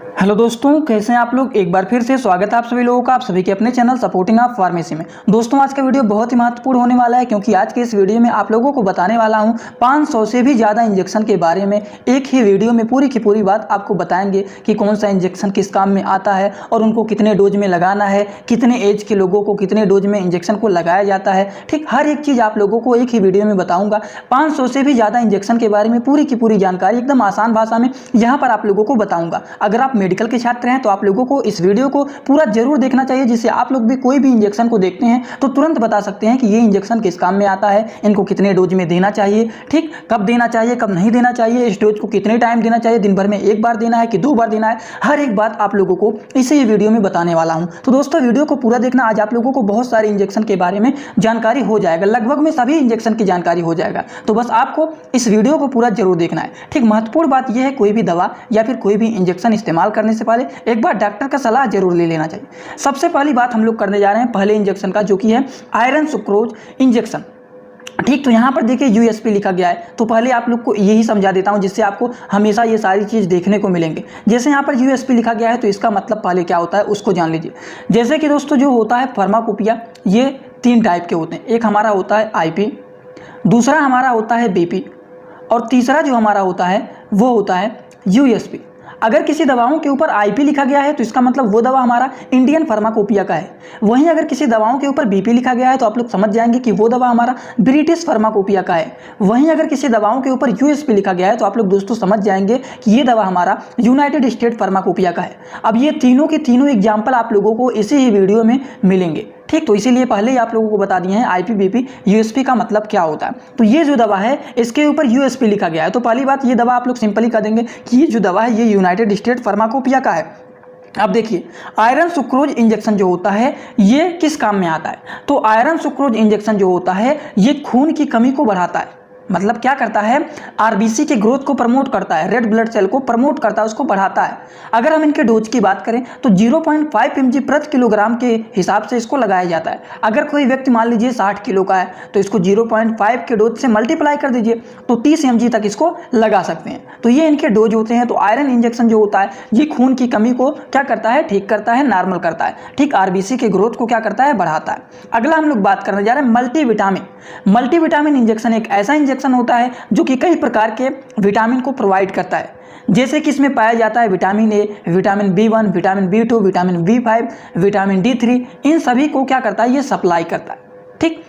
Hello दोस्तों, कैसे हैं आप लोग। एक बार फिर से स्वागत है आप सभी लोगों का, आप सभी के अपने चैनल सपोर्टिंग ऑफ फार्मेसी में। दोस्तों, आज का वीडियो बहुत ही महत्वपूर्ण होने वाला है, क्योंकि आज के इस वीडियो में आप लोगों को बताने वाला हूं 500 से भी ज़्यादा इंजेक्शन के बारे में। एक ही वीडियो में पूरी की पूरी बात आपको बताएंगे कि कौन सा इंजेक्शन किस काम में आता है और उनको कितने डोज में लगाना है, कितने एज के लोगों को कितने डोज में इंजेक्शन को लगाया जाता है। ठीक, हर एक चीज़ आप लोगों को एक ही वीडियो में बताऊँगा। 500 से भी ज़्यादा इंजेक्शन के बारे में पूरी की पूरी जानकारी एकदम आसान भाषा में यहाँ पर आप लोगों को बताऊँगा। अगर आप मेडिकल के छात्र हैं तो आप लोगों को इस वीडियो को पूरा जरूर देखना चाहिए, जिससे आप लोग भी कोई भी इंजेक्शन को देखते हैं तो तुरंत बता सकते हैं कि ये इंजेक्शन किस काम में आता है, इनको कितने डोज में देना चाहिए, ठीक, कब देना चाहिए, कब नहीं देना चाहिए, इस डोज को कितने टाइम देना चाहिए, दिन भर में एक बार देना है कि 2 बार देना है। हर एक बात आप लोगों को इसी वीडियो में बताने वाला हूं। तो दोस्तों, वीडियो को पूरा देखना। आज आप लोगों को बहुत सारे इंजेक्शन के बारे में जानकारी हो जाएगा, लगभग में सभी इंजेक्शन की जानकारी हो जाएगा। तो बस आपको इस वीडियो को पूरा जरूर देखना है। ठीक, महत्वपूर्ण बात यह है, कोई भी दवा या फिर कोई भी इंजेक्शन इस्तेमाल करने से पहले एक बार डॉक्टर का सलाह जरूर ले लेना चाहिए। सबसे पहली बात हम लोग करने जा रहे हैं पहले इंजेक्शन का, जो कि है आयरन सुक्रोज इंजेक्शन। ठीक, तो यहाँ पर देखिए यूएसपी लिखा गया है, तो पहले आप लोग को यही समझा देता हूँ, जिससे आपको हमेशा ये सारी चीज़ देखने को मिलेंगे। जैसे यहाँ पर यूएसपी लिखा गया है तो इसका मतलब पहले क्या होता है उसको जान लीजिए। जैसे कि दोस्तों, जो होता है फार्माकोपिया, ये 3 टाइप के होते हैं। एक हमारा होता है आईपी, दूसरा हमारा होता है बीपी, और तीसरा जो हमारा होता है वो होता है यूएसपी। अगर किसी दवाओं के ऊपर आईपी लिखा गया है तो इसका मतलब वो दवा हमारा इंडियन फार्माकोपिया का है। वहीं अगर किसी दवाओं के ऊपर बीपी लिखा गया है तो आप लोग समझ जाएंगे कि वो दवा हमारा ब्रिटिश फार्माकोपिया का है। वहीं अगर किसी दवाओं के ऊपर यूएसपी लिखा गया है तो आप लोग दोस्तों समझ जाएंगे कि ये दवा हमारा यूनाइटेड स्टेट फार्माकोपिया का है। अब ये तीनों के तीनों एग्जाम्पल आप लोगों को इसी ही वीडियो में मिलेंगे। ठीक, तो इसीलिए पहले ही आप लोगों को बता दिए हैं आईपी बीपी यूएसपी का मतलब क्या होता है। तो ये जो दवा है इसके ऊपर यूएसपी लिखा गया है, तो पहली बात, ये दवा आप लोग सिंपली कर देंगे कि ये जो दवा है ये यूनाइटेड स्टेट फार्माकोपिया का है। अब देखिए, आयरन सुक्रोज इंजेक्शन जो होता है ये किस काम में आता है। तो आयरन सुक्रोज इंजेक्शन जो होता है ये खून की कमी को बढ़ाता है। मतलब क्या करता है, आरबीसी के ग्रोथ को प्रमोट करता है, रेड ब्लड सेल को प्रमोट करता है, उसको बढ़ाता है। अगर हम इनके डोज की बात करें तो 0.5 mg प्रति किलोग्राम के हिसाब से इसको लगाया जाता है। अगर कोई व्यक्ति मान लीजिए 60 किलो का है तो इसको 0.5 के डोज से मल्टीप्लाई कर दीजिए तो 30 mg तक इसको लगा सकते हैं। तो ये इनके डोज होते हैं। तो आयरन इंजेक्शन जो होता है ये खून की कमी को क्या करता है, ठीक करता है, नॉर्मल करता है। ठीक, आरबीसी के ग्रोथ को क्या करता है, बढ़ाता है। अगला हम लोग बात करने जा रहे हैं मल्टीविटामिन। मल्टीविटामिन इंजेक्शन एक ऐसा इंजेक्शन होता है जो कि कई प्रकार के विटामिन को प्रोवाइड करता है। जैसे कि इसमें पाया जाता है vitamin A, vitamin B1, vitamin B2, vitamin B5, vitamin D3, इन सभी को क्या करता है, ये सप्लाई करता है। ठीक,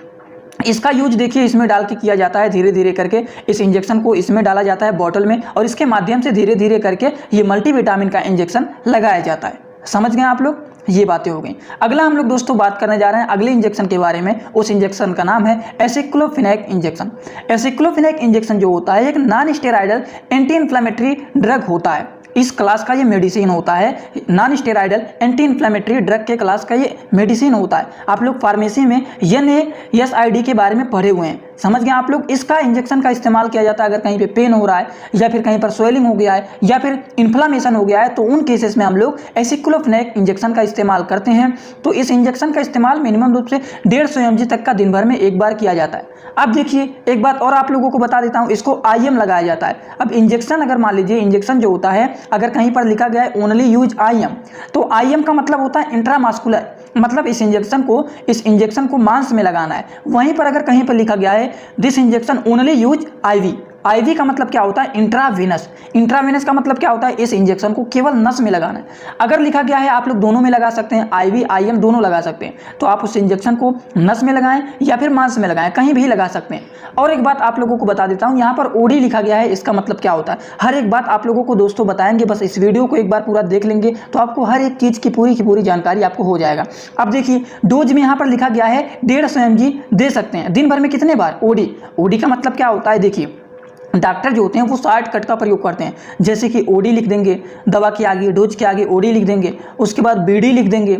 इसका यूज देखिए इसमें डाल के किया जाता है, धीरे धीरे करके इस इंजेक्शन को इसमें डाला जाता है बॉटल में, और इसके माध्यम से धीरे धीरे करके ये मल्टीविटामिन का इंजेक्शन लगाया जाता है। समझ गए आप लोग, ये बातें हो गई। अगला हम लोग दोस्तों बात करने जा रहे हैं अगले इंजेक्शन के बारे में। उस इंजेक्शन का नाम है एसिक्लोफेनेक इंजेक्शन। एसिक्लोफेनेक इंजेक्शन जो होता है एक non steroidal anti inflammatory drug होता है। इस क्लास का ये मेडिसिन होता है, non steroidal anti inflammatory drug के क्लास का ये मेडिसिन होता है। आप लोग फार्मेसी में NASID के बारे में पढ़े हुए हैं, समझ गए आप लोग। इसका इंजेक्शन का इस्तेमाल किया जाता है अगर कहीं पे पेन हो रहा है या फिर कहीं पर स्वेलिंग हो गया है या फिर इन्फ्लामेशन हो गया है, तो उन केसेस में हम लोग एसिक्लोफेनेक इंजेक्शन का इस्तेमाल करते हैं। तो इस इंजेक्शन का इस्तेमाल मिनिमम रूप से 150 mg तक का दिन भर में एक बार किया जाता है। अब देखिए, एक बात और आप लोगों को बता देता हूं, इसको IM लगाया जाता है। अब इंजेक्शन, अगर मान लीजिए इंजेक्शन जो होता है अगर कहीं पर लिखा गया है ओनली यूज IM, तो IM का मतलब होता है इंट्रामास्कुलर, मतलब इस इंजेक्शन को मांस में लगाना है। वहीं पर अगर कहीं पर लिखा गया है this injection only use IV, IV का मतलब क्या होता है, इंट्रावेनस। इंट्रावेनस का मतलब क्या होता है, इस इंजेक्शन को केवल नस में लगाना है। अगर लिखा गया है आप लोग दोनों में लगा सकते हैं, IV IM दोनों लगा सकते हैं, तो आप उस इंजेक्शन को नस में लगाएं या फिर मांस में लगाएं, कहीं भी लगा सकते हैं। और एक बात आप लोगों को बता देता हूं, यहाँ पर OD लिखा गया है, इसका मतलब क्या होता है, हर एक बात आप लोगों को दोस्तों बताएंगे। बस इस वीडियो को एक बार पूरा देख लेंगे तो आपको हर एक चीज़ की पूरी जानकारी आपको हो जाएगा। अब देखिए, डोज में यहाँ पर लिखा गया है 150 mg दे सकते हैं दिन भर में कितने बार। OD का मतलब क्या होता है, देखिए डॉक्टर जो होते हैं वो शॉर्टकट का प्रयोग करते हैं। जैसे कि OD लिख देंगे, दवा के आगे, डोज के आगे OD लिख देंगे, उसके बाद BD लिख देंगे,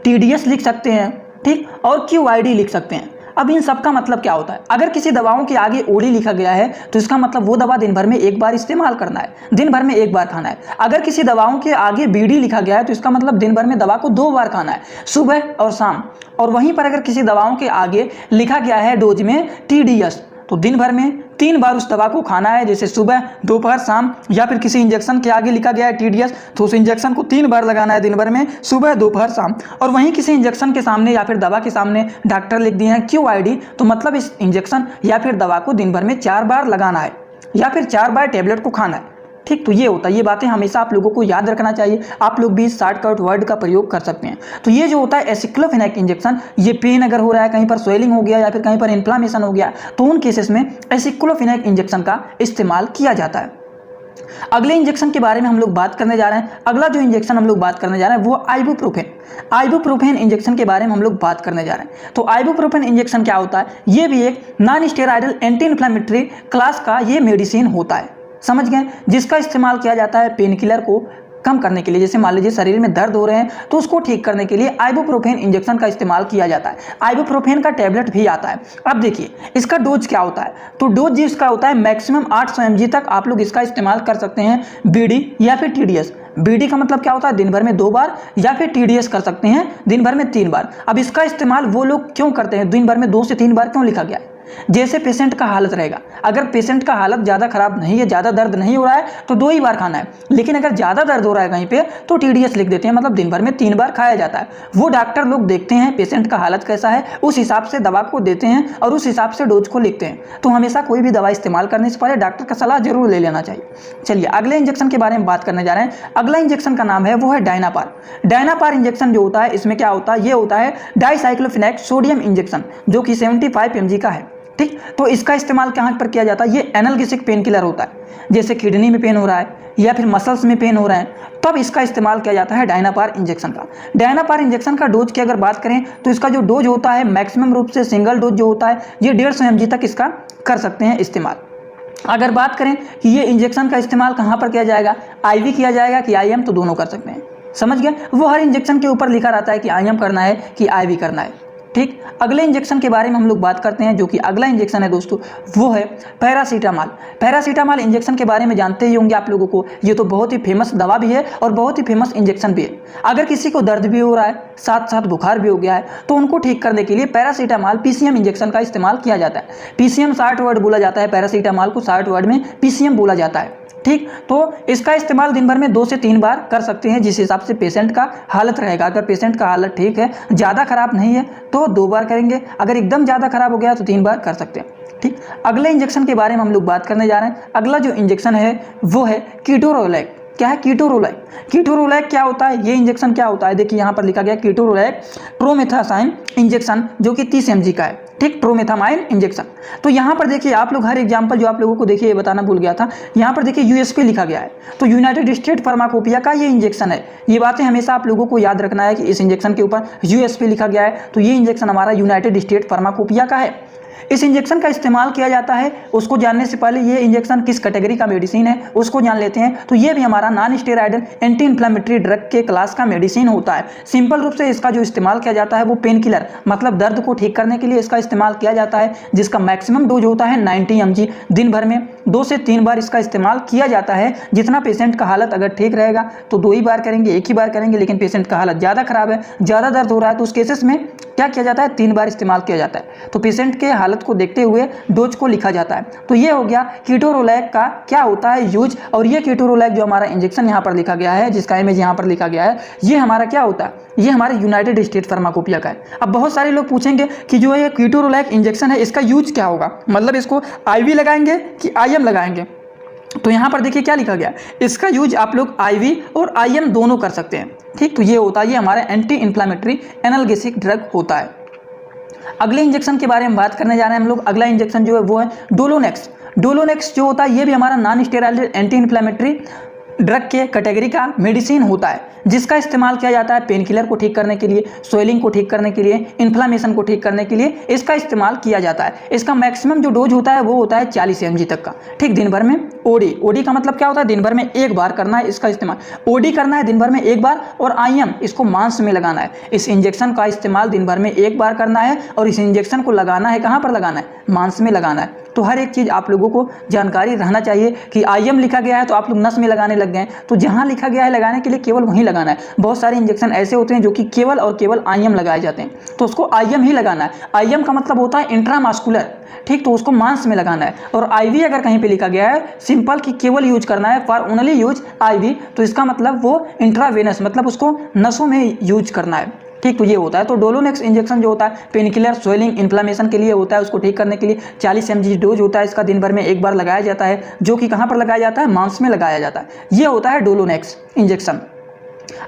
TDS लिख सकते हैं, ठीक, और QID लिख सकते हैं। अब इन सब का मतलब क्या होता है, अगर किसी दवाओं के आगे OD लिखा गया है तो इसका मतलब वो दवा दिन भर में एक बार इस्तेमाल करना है, दिन भर में एक बार खाना है। अगर किसी दवाओं के आगे BD लिखा गया है तो इसका मतलब दिन भर में दवा को 2 बार खाना है, सुबह और शाम। और वहीं पर अगर किसी दवाओं के आगे लिखा गया है डोज में TDS, तो दिन भर में 3 बार उस दवा को खाना है, जैसे सुबह, दोपहर, शाम। या फिर किसी इंजेक्शन के आगे लिखा गया है TDS, तो उस इंजेक्शन को 3 बार लगाना है दिन भर में, सुबह, दोपहर, शाम। और वहीं किसी इंजेक्शन के सामने या फिर दवा के सामने डॉक्टर लिख दिए हैं QID, तो मतलब इस इंजेक्शन या फिर दवा को दिन भर में 4 बार लगाना है या फिर 4 बार टेबलेट को खाना है। ठीक, तो ये होता है, ये बातें हमेशा आप लोगों को याद रखना चाहिए। आप लोग भी इस शॉर्टकट वर्ड का प्रयोग कर सकते हैं। तो ये जो होता है एसिक्लोफेनेक इंजेक्शन, ये पेन अगर हो रहा है, कहीं पर स्वेलिंग हो गया या फिर कहीं पर इन्फ्लामेशन हो गया, तो उन केसेस में एसिक्लोफेनेक इंजेक्शन का इस्तेमाल किया जाता है। अगले इंजेक्शन के बारे में हम लोग बात करने जा रहे हैं। अगला जो इंजेक्शन हम लोग बात करने जा रहे हैं वो आइबुप्रोफेन। आइबुप्रोफेन इंजेक्शन के बारे में हम लोग बात करने जा रहे हैं। तो आइबुप्रोफेन इंजेक्शन क्या होता है? ये भी एक non steroidal anti inflammatory class का ये मेडिसिन होता है, समझ गए, जिसका इस्तेमाल किया जाता है पेन किलर को कम करने के लिए। जैसे मान लीजिए शरीर में दर्द हो रहे हैं तो उसको ठीक करने के लिए आइबुप्रोफेन इंजेक्शन का इस्तेमाल किया जाता है। आइबुप्रोफेन का टैबलेट भी आता है। अब देखिए इसका डोज क्या होता है, तो डोज जिसका होता है मैक्सिमम 800 mg तक आप लोग इसका इस्तेमाल कर सकते हैं, BD या फिर TDS। BD का मतलब क्या होता है? दिन भर में 2 बार, या फिर TDS कर सकते हैं दिन भर में 3 बार। अब इसका इस्तेमाल वो लोग क्यों करते हैं, दिन भर में 2 से 3 बार क्यों लिखा गया है? जैसे पेशेंट का हालत रहेगा, अगर पेशेंट का हालत ज़्यादा खराब नहीं है, ज़्यादा दर्द नहीं हो रहा है, तो 2 ही बार खाना है। लेकिन अगर ज़्यादा दर्द हो रहा है कहीं पे, तो TDS लिख देते हैं, मतलब दिन भर में 3 बार खाया जाता है। वो डॉक्टर लोग देखते हैं पेशेंट का हालत कैसा है, उस हिसाब से दवा को देते हैं और उस हिसाब से डोज को लिखते हैं। तो हमेशा कोई भी दवा इस्तेमाल करने से पहले डॉक्टर का सलाह जरूर ले लेना चाहिए। चलिए अगले इंजेक्शन के बारे में बात करने जा रहे हैं। अगला इंजेक्शन का नाम है वो है डायनापार। डायनापार इंजेक्शन जो होता है, इसमें क्या होता है? ये होता है डाइसाइक्लोफेनेक सोडियम इंजेक्शन, जो कि 75 mg का है। ठीक, तो इसका इस्तेमाल कहाँ पर किया जाता है? ये एनाल्गेसिक पेन किलर होता है। जैसे किडनी में पेन हो रहा है या फिर मसल्स में पेन हो रहे हैं, तब इसका इस्तेमाल किया जाता है डायनापार इंजेक्शन का। डायनापार इंजेक्शन का डोज की अगर बात करें तो इसका जो डोज होता है मैक्सिमम रूप से सिंगल डोज जो होता है ये 150 mg तक इसका कर सकते हैं इस्तेमाल। अगर बात करें कि ये इंजेक्शन का इस्तेमाल कहाँ पर किया जाएगा, IV किया जाएगा कि IM, तो दोनों कर सकते हैं, समझ गए। वो हर इंजेक्शन के ऊपर लिखा रहता है कि IM करना है कि IV करना है। ठीक, अगले इंजेक्शन के बारे में हम लोग बात करते हैं, जो कि अगला इंजेक्शन है दोस्तों, वो है पैरासीटामॉल। पैरासीटामॉल इंजेक्शन के बारे में जानते ही होंगे आप लोगों को, ये तो बहुत ही फेमस दवा भी है और बहुत ही फेमस इंजेक्शन भी है। अगर किसी को दर्द भी हो रहा है, साथ साथ बुखार भी हो गया है, तो उनको ठीक करने के लिए पैरासीटामॉल PCM इंजेक्शन का इस्तेमाल किया जाता है। PCM शॉर्ट वर्ड बोला जाता है, पैरासीटामॉल को शॉर्ट वर्ड में PCM बोला जाता है। ठीक, तो इसका इस्तेमाल दिन भर में 2 से 3 बार कर सकते हैं, जिस हिसाब से पेशेंट का हालत रहेगा। अगर पेशेंट का हालत ठीक है, ज़्यादा खराब नहीं है, तो 2 बार करेंगे। अगर एकदम ज़्यादा खराब हो गया तो 3 बार कर सकते हैं। ठीक, अगले इंजेक्शन के बारे में हम लोग बात करने जा रहे हैं। अगला जो इंजेक्शन है वो है कीटोरोलैक। क्या है? कीटोरोलैक। कीटोरोलैक क्या होता है? ये इंजेक्शन क्या होता है? देखिए यहाँ पर लिखा गया कीटोरोलैक ट्रोमेथासाइन इंजेक्शन, जो कि 30 mg का है। ठीक, ट्रोमेथामाइन इंजेक्शन। तो यहाँ पर देखिए आप लोग हर एग्जाम्पल जो आप लोगों को देखिए ये बताना भूल गया था, यहाँ पर देखिए USP लिखा गया है, तो यूनाइटेड स्टेट फार्माकोपिया का ये इंजेक्शन है। ये बातें हमेशा आप लोगों को याद रखना है कि इस इंजेक्शन के ऊपर USP लिखा गया है, तो ये इंजेक्शन हमारा यूनाइटेड स्टेट फार्माकोपिया का है। इस इंजेक्शन का इस्तेमाल किया जाता है। उसको जानने से पहले ये इंजेक्शन किस कैटेगरी का मेडिसिन है उसको जान लेते हैं। तो ये भी हमारा non steroidal anti inflammatory drug के क्लास का मेडिसिन होता है। सिंपल रूप से इसका जो इस्तेमाल किया जाता है वो पेन किलर, मतलब दर्द को ठीक करने के लिए इसका इस्तेमाल किया जाता है, जिसका मैक्सिमम डोज होता है 90 mg। दिन भर में 2 से 3 बार इसका इस्तेमाल किया जाता है। जितना पेशेंट का हालत अगर ठीक रहेगा तो 2 ही बार करेंगे, 1 ही बार करेंगे। लेकिन पेशेंट का हालत ज़्यादा खराब है, ज़्यादा दर्द हो रहा है, तो उस केसेस में क्या किया जाता है? 3 बार इस्तेमाल किया जाता है। तो पेशेंट के हालत को देखते हुए डोज को लिखा जाता है। तो ये हो गया कीटोरोलैक का क्या होता है यूज। और ये कीटोरोलैक जो हमारा इंजेक्शन यहाँ पर लिखा गया है, जिसका इमेज यहाँ पर लिखा गया है, ये हमारा क्या होता है? ये हमारे यूनाइटेड स्टेट फार्माकोपिया का है। अब बहुत सारे लोग पूछेंगे कि जो ये कीटोरोलैक इंजेक्शन है इसका यूज क्या होगा, मतलब इसको IV लगाएंगे कि IM लगाएंगे। तो यहाँ पर देखिए क्या लिखा गया, इसका यूज आप लोग IV और IM दोनों कर सकते हैं। ठीक, तो ये होता है, ये हमारा एंटी इन्फ्लेमेटरी एनाल्गेसिक ड्रग होता है। अगले इंजेक्शन के बारे में बात करने जा रहे हैं हम लोग। अगला इंजेक्शन जो है वो है डोलोनेक्स। डोलोनेक्स जो होता है ये भी हमारा non steroidal anti inflammatory drug के कैटेगरी का मेडिसिन होता है, जिसका इस्तेमाल किया जाता है पेन किलर को ठीक करने के लिए, स्वेलिंग को ठीक करने के लिए, इन्फ्लामेशन को ठीक करने के लिए इसका इस्तेमाल किया जाता है। इसका मैक्सिमम जो डोज होता है वो होता है 40 mg तक का। ठीक, दिन भर में OD का मतलब क्या होता है? दिन भर में 1 बार करना है इसका इस्तेमाल। OD करना है दिन भर में 1 बार, और IM इसको मांस में लगाना है। इस इंजेक्शन का इस्तेमाल दिन भर में 1 बार करना है और इस इंजेक्शन को लगाना है कहाँ पर लगाना है? मांस में लगाना है। तो हर एक चीज़ आप लोगों को जानकारी रहना चाहिए कि IM लिखा गया है तो आप लोग नस में लगाने लग गए, तो जहाँ लिखा गया है लगाने के लिए केवल वहीं लगाना है। बहुत सारे इंजेक्शन ऐसे होते हैं जो कि केवल और केवल IM लगाए जाते हैं, तो उसको IM ही लगाना है। IM का मतलब होता है इंट्रामास्कुलर, ठीक, तो उसको मांस में लगाना है। और IV अगर कहीं पे लिखा गया है सिंपल कि केवल यूज करना है, फॉर ओनली यूज IV, तो इसका मतलब वो इंट्रावेनस मतलब उसको नसों में यूज करना है, ठीक, तो ये होता है। तो डोलोनेक्स इंजेक्शन जो होता है पेनकिलर, स्वेलिंग, इन्फ्लामेशन के लिए होता है, उसको ठीक करने के लिए 40 mg डोज होता है, इसका दिन भर में एक बार लगाया जाता है, जो कि कहाँ पर लगाया जाता है, मांस में लगाया जाता है। ये होता है डोलोनेक्स इंजेक्शन।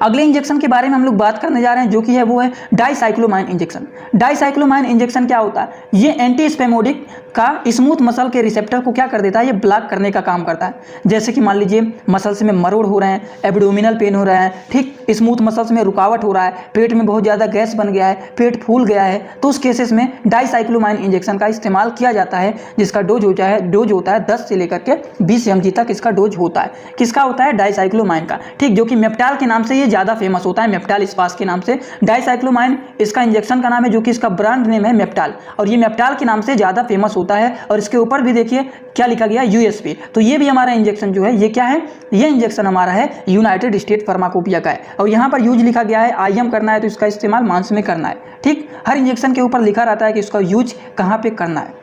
अगले इंजेक्शन के बारे में हम लोग बात करने जा रहे हैं, जो कि है वो है डाइसाइक्लोमाइन इंजेक्शन। डाइसाइक्लोमाइन इंजेक्शन क्या होता है, ये एंटी स्पेमोडिक का स्मूथ मसल के रिसेप्टर को क्या कर देता है, ये ब्लॉक करने का काम करता है। जैसे कि मान लीजिए मसल्स में मरोड़ हो रहे हैं, एब्डोमिनल पेन हो रहा है, ठीक, स्मूथ मसल्स में रुकावट हो रहा है, पेट में बहुत ज़्यादा गैस बन गया है, पेट फूल गया है, तो उस केसेस में डाइसाइक्लोमाइन इंजेक्शन का इस्तेमाल किया जाता है, जिसका डोज होता है 10 से लेकर के 20 mg तक इसका डोज होता है। किसका होता है, डाइसाइक्लोमाइन का, ठीक, जो कि मेप्टाल के नाम से ये ज़्यादा फेमस होता है, मेप्टाल स्पास के नाम से डाइसाइक्लोमाइन इसका इंजेक्शन का नाम है, जो कि इसका ब्रांड नेम है मेप्टाल, और ये मेप्टाल के नाम से ज़्यादा फेमस होता है। और इसके ऊपर भी देखिए क्या लिखा गया, USP। तो ये भी हमारा इंजेक्शन जो है ये क्या है, ये इंजेक्शन हमारा है यूनाइटेड स्टेट फार्माकोपिया का है, और यहाँ पर यूज लिखा गया है IM करना है, तो इसका इस्तेमाल मांस में करना है, ठीक। हर इंजेक्शन के ऊपर लिखा रहता है कि इसका यूज कहाँ पे करना है।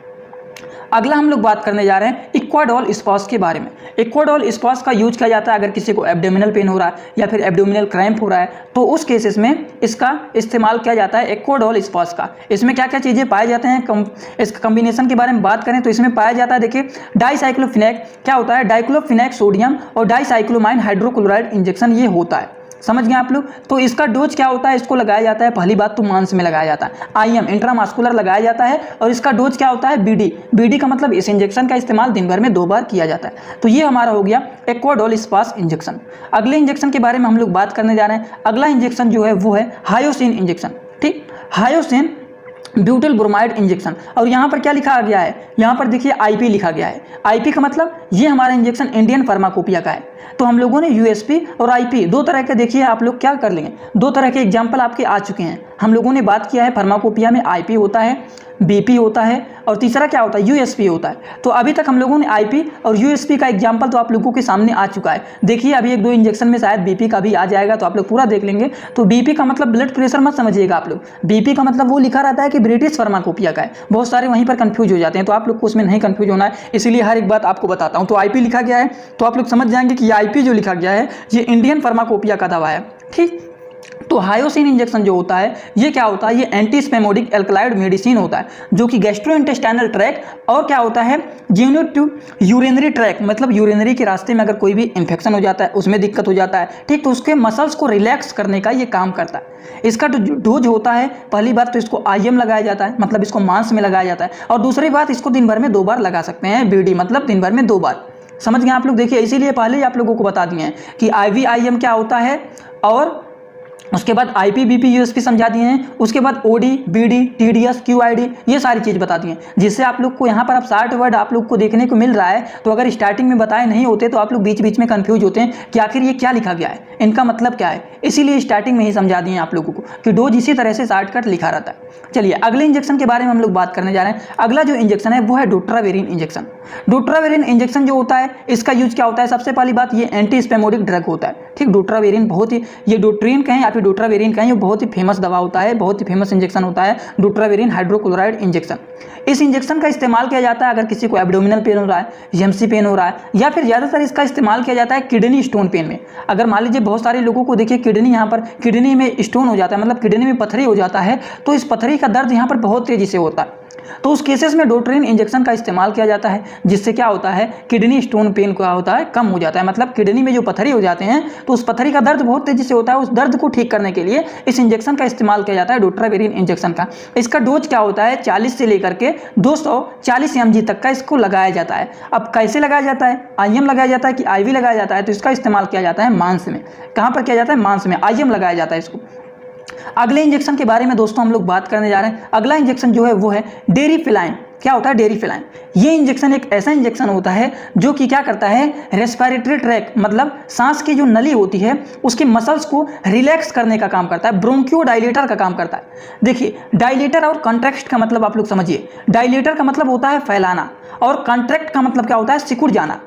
अगला हम लोग बात करने जा रहे हैं इक्वाडोल स्पास के बारे में। इक्वाडोल स्पास का यूज किया जाता है अगर किसी को एब्डोमिनल पेन हो रहा है या फिर एब्डोमिनल क्रैम्प हो रहा है, तो उस केसेस में इसका इस्तेमाल किया जाता है इक्वाडोल स्पास का। इसमें क्या क्या चीज़ें पाए जाते हैं, इसका कम्बिनेशन के बारे में बात करें तो इसमें पाया जाता है, देखिए डाइसाइक्लोफिनेक क्या होता है, डाइक्लोफिनेक सोडियम और डाइसाइक्लोमाइन हाइड्रोक्लोराइड इंजेक्शन ये होता है, समझ गए आप लोग। तो इसका डोज क्या होता है, इसको लगाया जाता है, पहली बात तो मांस में लगाया जाता है, IM इंट्रामास्कुलर लगाया जाता है, और इसका डोज क्या होता है, BD का मतलब इस इंजेक्शन का इस्तेमाल दिन भर में 2 बार किया जाता है। तो ये हमारा हो गया इक्वाडोल स्पास इंजेक्शन। अगले इंजेक्शन के बारे में हम लोग बात करने जा रहे हैं। अगला इंजेक्शन जो है वो है हायोसिन इंजेक्शन, ठीक, हायोसिन ब्यूटिल ब्रोमाइड इंजेक्शन। और यहाँ पर क्या लिखा गया है, यहाँ पर देखिए IP लिखा गया है। IP का मतलब ये हमारा इंजेक्शन इंडियन फार्माकोपिया का है। तो हम लोगों ने USP और IP दो तरह के, देखिए आप लोग क्या कर लेंगे, 2 तरह के एग्जाम्पल आपके आ चुके हैं। हम लोगों ने बात किया है फार्माकोपिया में IP होता है, BP होता है, और तीसरा क्या होता है, USP होता है। तो अभी तक हम लोगों ने IP और USP का एग्जाम्पल तो आप लोगों के सामने आ चुका है। देखिए अभी 1-2 इंजेक्शन में शायद BP का भी आ जाएगा, तो आप लोग पूरा देख लेंगे। तो BP का मतलब ब्लड प्रेशर मत समझिएगा आप लोग, BP का मतलब वो लिखा रहता है कि ब्रिटिश फार्माकोपिया का है, बहुत सारे वहीं पर कंफ्यूज हो जाते हैं, तो आप लोग को उसमें नहीं कंफ्यूज होना है, इसीलिए हर एक बात आपको बताता हूँ। तो IP लिखा गया है तो आप लोग समझ जाएंगे कि IP जो लिखा गया है ये इंडियन फार्माकोपिया का दवा है, ठीक। तो हायोसिन इंजेक्शन जो होता है ये क्या होता है, ये एंटी स्पेमोडिक एल्कलाइड मेडिसिन होता है, जो कि गैस्ट्रोइंटेस्टाइनल ट्रैक और क्या होता है, यूनिट टू यूरिनरी ट्रैक, मतलब यूरिनरी के रास्ते में अगर कोई भी इन्फेक्शन हो जाता है, उसमें दिक्कत हो जाता है, ठीक, तो उसके मसल्स को रिलैक्स करने का ये काम करता है। इसका डोज होता है, पहली बात तो इसको IM लगाया जाता है, मतलब इसको मांस में लगाया जाता है, और दूसरी बात इसको दिन भर में 2 बार लगा सकते हैं, BD मतलब दिन भर में 2 बार, समझ गए आप लोग। देखिए इसीलिए पहले ही आप लोगों को बता दिए हैं कि IV IM क्या होता है, और उसके बाद IP BP USP समझा दिए हैं, उसके बाद OD BD TDS QID ये सारी चीज़ बता दिए हैं, जिससे आप लोग को यहाँ पर अब 60 वर्ड आप लोग को देखने को मिल रहा है। तो अगर स्टार्टिंग में बताए नहीं होते तो आप लोग बीच बीच में कंफ्यूज होते हैं कि आखिर ये क्या लिखा गया है, इनका मतलब क्या है, इसीलिए स्टार्टिंग में ही समझा दिए आप लोगों को कि डोज इसी तरह से शॉर्टकट लिखा रहता है। चलिए अगले इंजेक्शन के बारे में हम लोग बात करने जा रहे हैं। अगला जो इंजेक्शन है वो है डोट्रावेरिन इंजेक्शन। डोट्रावेरिन इंजेक्शन जो होता है इसका यूज क्या होता है, सबसे पहली बात ये एंटी स्पेमोडिक ड्रग होता है, ठीक। डोट्रावेरिन बहुत ही, ये डोट्रीन कहें या फिर डोट्रावेरिन कहें, ये बहुत ही फेमस दवा होता है, बहुत ही फेमस इंजेक्शन होता है डोट्रावेरिन हाइड्रोक्लोराइड इंजेक्शन। इस इंजेक्शन का इस्तेमाल किया जाता है अगर किसी को एब्डोमिनल पेन हो रहा है, GMC पेन हो रहा है, या फिर ज़्यादातर इसका इस्तेमाल किया जाता है किडनी स्टोन पेन में। अगर मान लीजिए बहुत सारे लोगों को देखिए किडनी, यहाँ पर किडनी में स्टोन हो जाता है, मतलब किडनी में पथरी हो जाता है, तो इस पथरी का दर्द यहाँ पर बहुत तेज़ी से होता है, तो उस केसेस में डोट्रीन इंजेक्शन का इस्तेमाल किया जाता है, जिससे क्या होता है, किडनी स्टोन पेन क्या होता है, कम हो जाता है। मतलब किडनी में जो पथरी हो जाते हैं तो उस पथरी का दर्द बहुत तेजी से होता है, उस दर्द को ठीक करने के लिए इस इंजेक्शन का इस्तेमाल किया जाता है, डोट्रावेरिन इंजेक्शन का। इसका डोज क्या होता है, 40 से लेकर के 240 mg तक का इसको लगाया जाता है। अब कैसे लगाया जाता है, IM लगाया जाता है कि IV लगाया जाता है, तो इसका इस्तेमाल किया जाता है मांस में। कहाँ पर किया जाता है, मांस में, IM लगाया जाता है इसको। अगले इंजेक्शन के बारे में दोस्तों हम लोग बात करने जा रहे हैं। अगला इंजेक्शन जो है वो है डेरिफिलाइन। क्या होता है, डेरिफिलाइन। ये इंजेक्शन एक ऐसा इंजेक्शन होता है जो कि क्या करता है, रेस्पिरेटरी ट्रैक मतलब सांस की जो नली होती है उसके मसल्स को रिलैक्स करने का काम करता है, ब्रोंकियो डायलेटर का काम करता है। देखिए डायलेटर और कॉन्ट्रैक्ट का मतलब आप लोग समझिए, डायलेटर का मतलब होता है फैलाना और कॉन्ट्रैक्ट का मतलब क्या होता है, सिकुड़ जाना।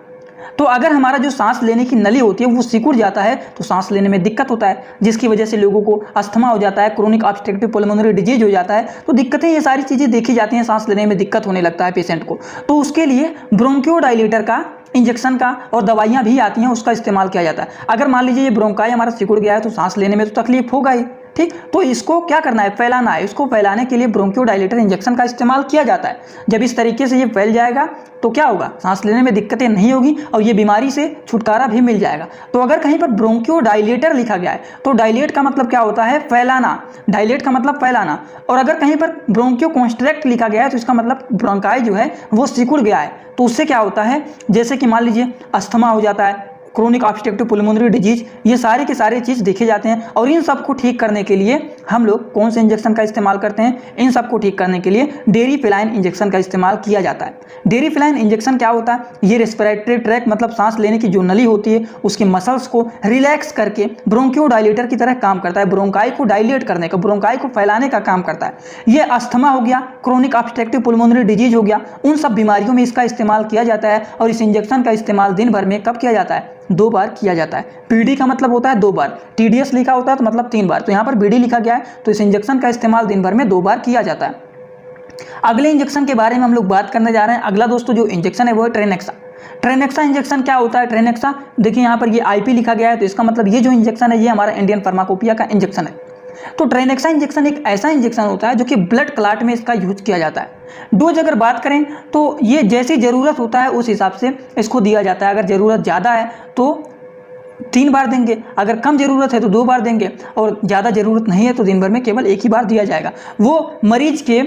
तो अगर हमारा जो सांस लेने की नली होती है वो सिकुड़ जाता है तो सांस लेने में दिक्कत होता है, जिसकी वजह से लोगों को अस्थमा हो जाता है, क्रोनिक ऑब्स्ट्रक्टिव पुल्मोनरी डिजीज हो जाता है। तो दिक्कतें ये सारी चीज़ें देखी जाती हैं, सांस लेने में दिक्कत होने लगता है पेशेंट को। तो उसके लिए ब्रोंकियोडायलेटर का इंजेक्शन का और दवाइयाँ भी आती हैं, उसका इस्तेमाल किया जाता है। अगर मान लीजिए ये ब्रोंकाई हमारा सिकुड़ गया है तो सांस लेने में तो तकलीफ होगा ही, ठीक। तो इसको क्या करना है, फैलाना है। इसको फैलाने के लिए ब्रोंकियोडायलेटर इंजेक्शन का इस्तेमाल किया जाता है। जब इस तरीके से ये फैल जाएगा तो क्या होगा, सांस लेने में दिक्कतें नहीं होगी और ये बीमारी से छुटकारा भी मिल जाएगा। तो अगर कहीं पर ब्रोंकियोडायलेटर लिखा गया है तो डायलेट का मतलब क्या होता है, फैलाना, डायलेट का मतलब फैलाना। और अगर कहीं पर ब्रोंकियोकॉन्स्ट्रिक्ट लिखा गया है तो इसका मतलब ब्रोंकाई जो है वो सिकुड़ गया है। तो उससे क्या होता है, जैसे कि मान लीजिए अस्थमा हो जाता है, क्रोनिक ऑब्स्ट्रक्टिव पुल्मोनरी डिजीज, ये सारे के सारे चीज़ देखे जाते हैं। और इन सब को ठीक करने के लिए हम लोग कौन से इंजेक्शन का इस्तेमाल करते हैं, इन सब को ठीक करने के लिए डेरिफिलाइन इंजेक्शन का इस्तेमाल किया जाता है। डेरिफिलाइन इंजेक्शन क्या होता है, ये रेस्पिरेटरी ट्रैक मतलब सांस लेने की जो नली होती है उसके मसल्स को रिलैक्स करके ब्रोंकियोडायलेटर की तरह काम करता है, ब्रोंकाई को डायलेट करने का, ब्रोंकाई को फैलाने का काम करता है। ये अस्थमा हो गया, क्रोनिक ऑब्स्ट्रक्टिव पुल्मोनरी डिजीज हो गया, उन सब बीमारियों में इसका इस्तेमाल किया जाता है। और इस इंजेक्शन का इस्तेमाल दिन भर में कब किया जाता है, 2 बार किया जाता है। पीडी का मतलब होता है 2 बार, टीडीएस लिखा होता है तो मतलब 3 बार, तो यहाँ पर बीडी लिखा गया है तो इस इंजेक्शन का इस्तेमाल दिन भर में 2 बार किया जाता है। अगले इंजेक्शन के बारे में हम लोग बात करने जा रहे हैं। अगला दोस्तों जो इंजेक्शन है वो है ट्रेनेक्सा। ट्रेनेक्सा इंजेक्शन क्या होता है, ट्रेनेक्सा देखिए यहाँ पर ये आईपी लिखा गया है तो इसका मतलब ये जो इंजेक्शन है ये हमारा इंडियन फार्माकोपिया का इंजेक्शन है। तो ट्रेनेक्सा इंजेक्शन एक ऐसा इंजेक्शन होता है जो कि ब्लड क्लॉट में इसका यूज किया जाता है। डोज अगर बात करें तो ये जैसी ज़रूरत होता है उस हिसाब से इसको दिया जाता है। अगर ज़रूरत ज़्यादा है तो 3 बार देंगे, अगर कम ज़रूरत है तो 2 बार देंगे, और ज़्यादा ज़रूरत नहीं है तो दिन भर में केवल 1 ही बार दिया जाएगा। वो मरीज के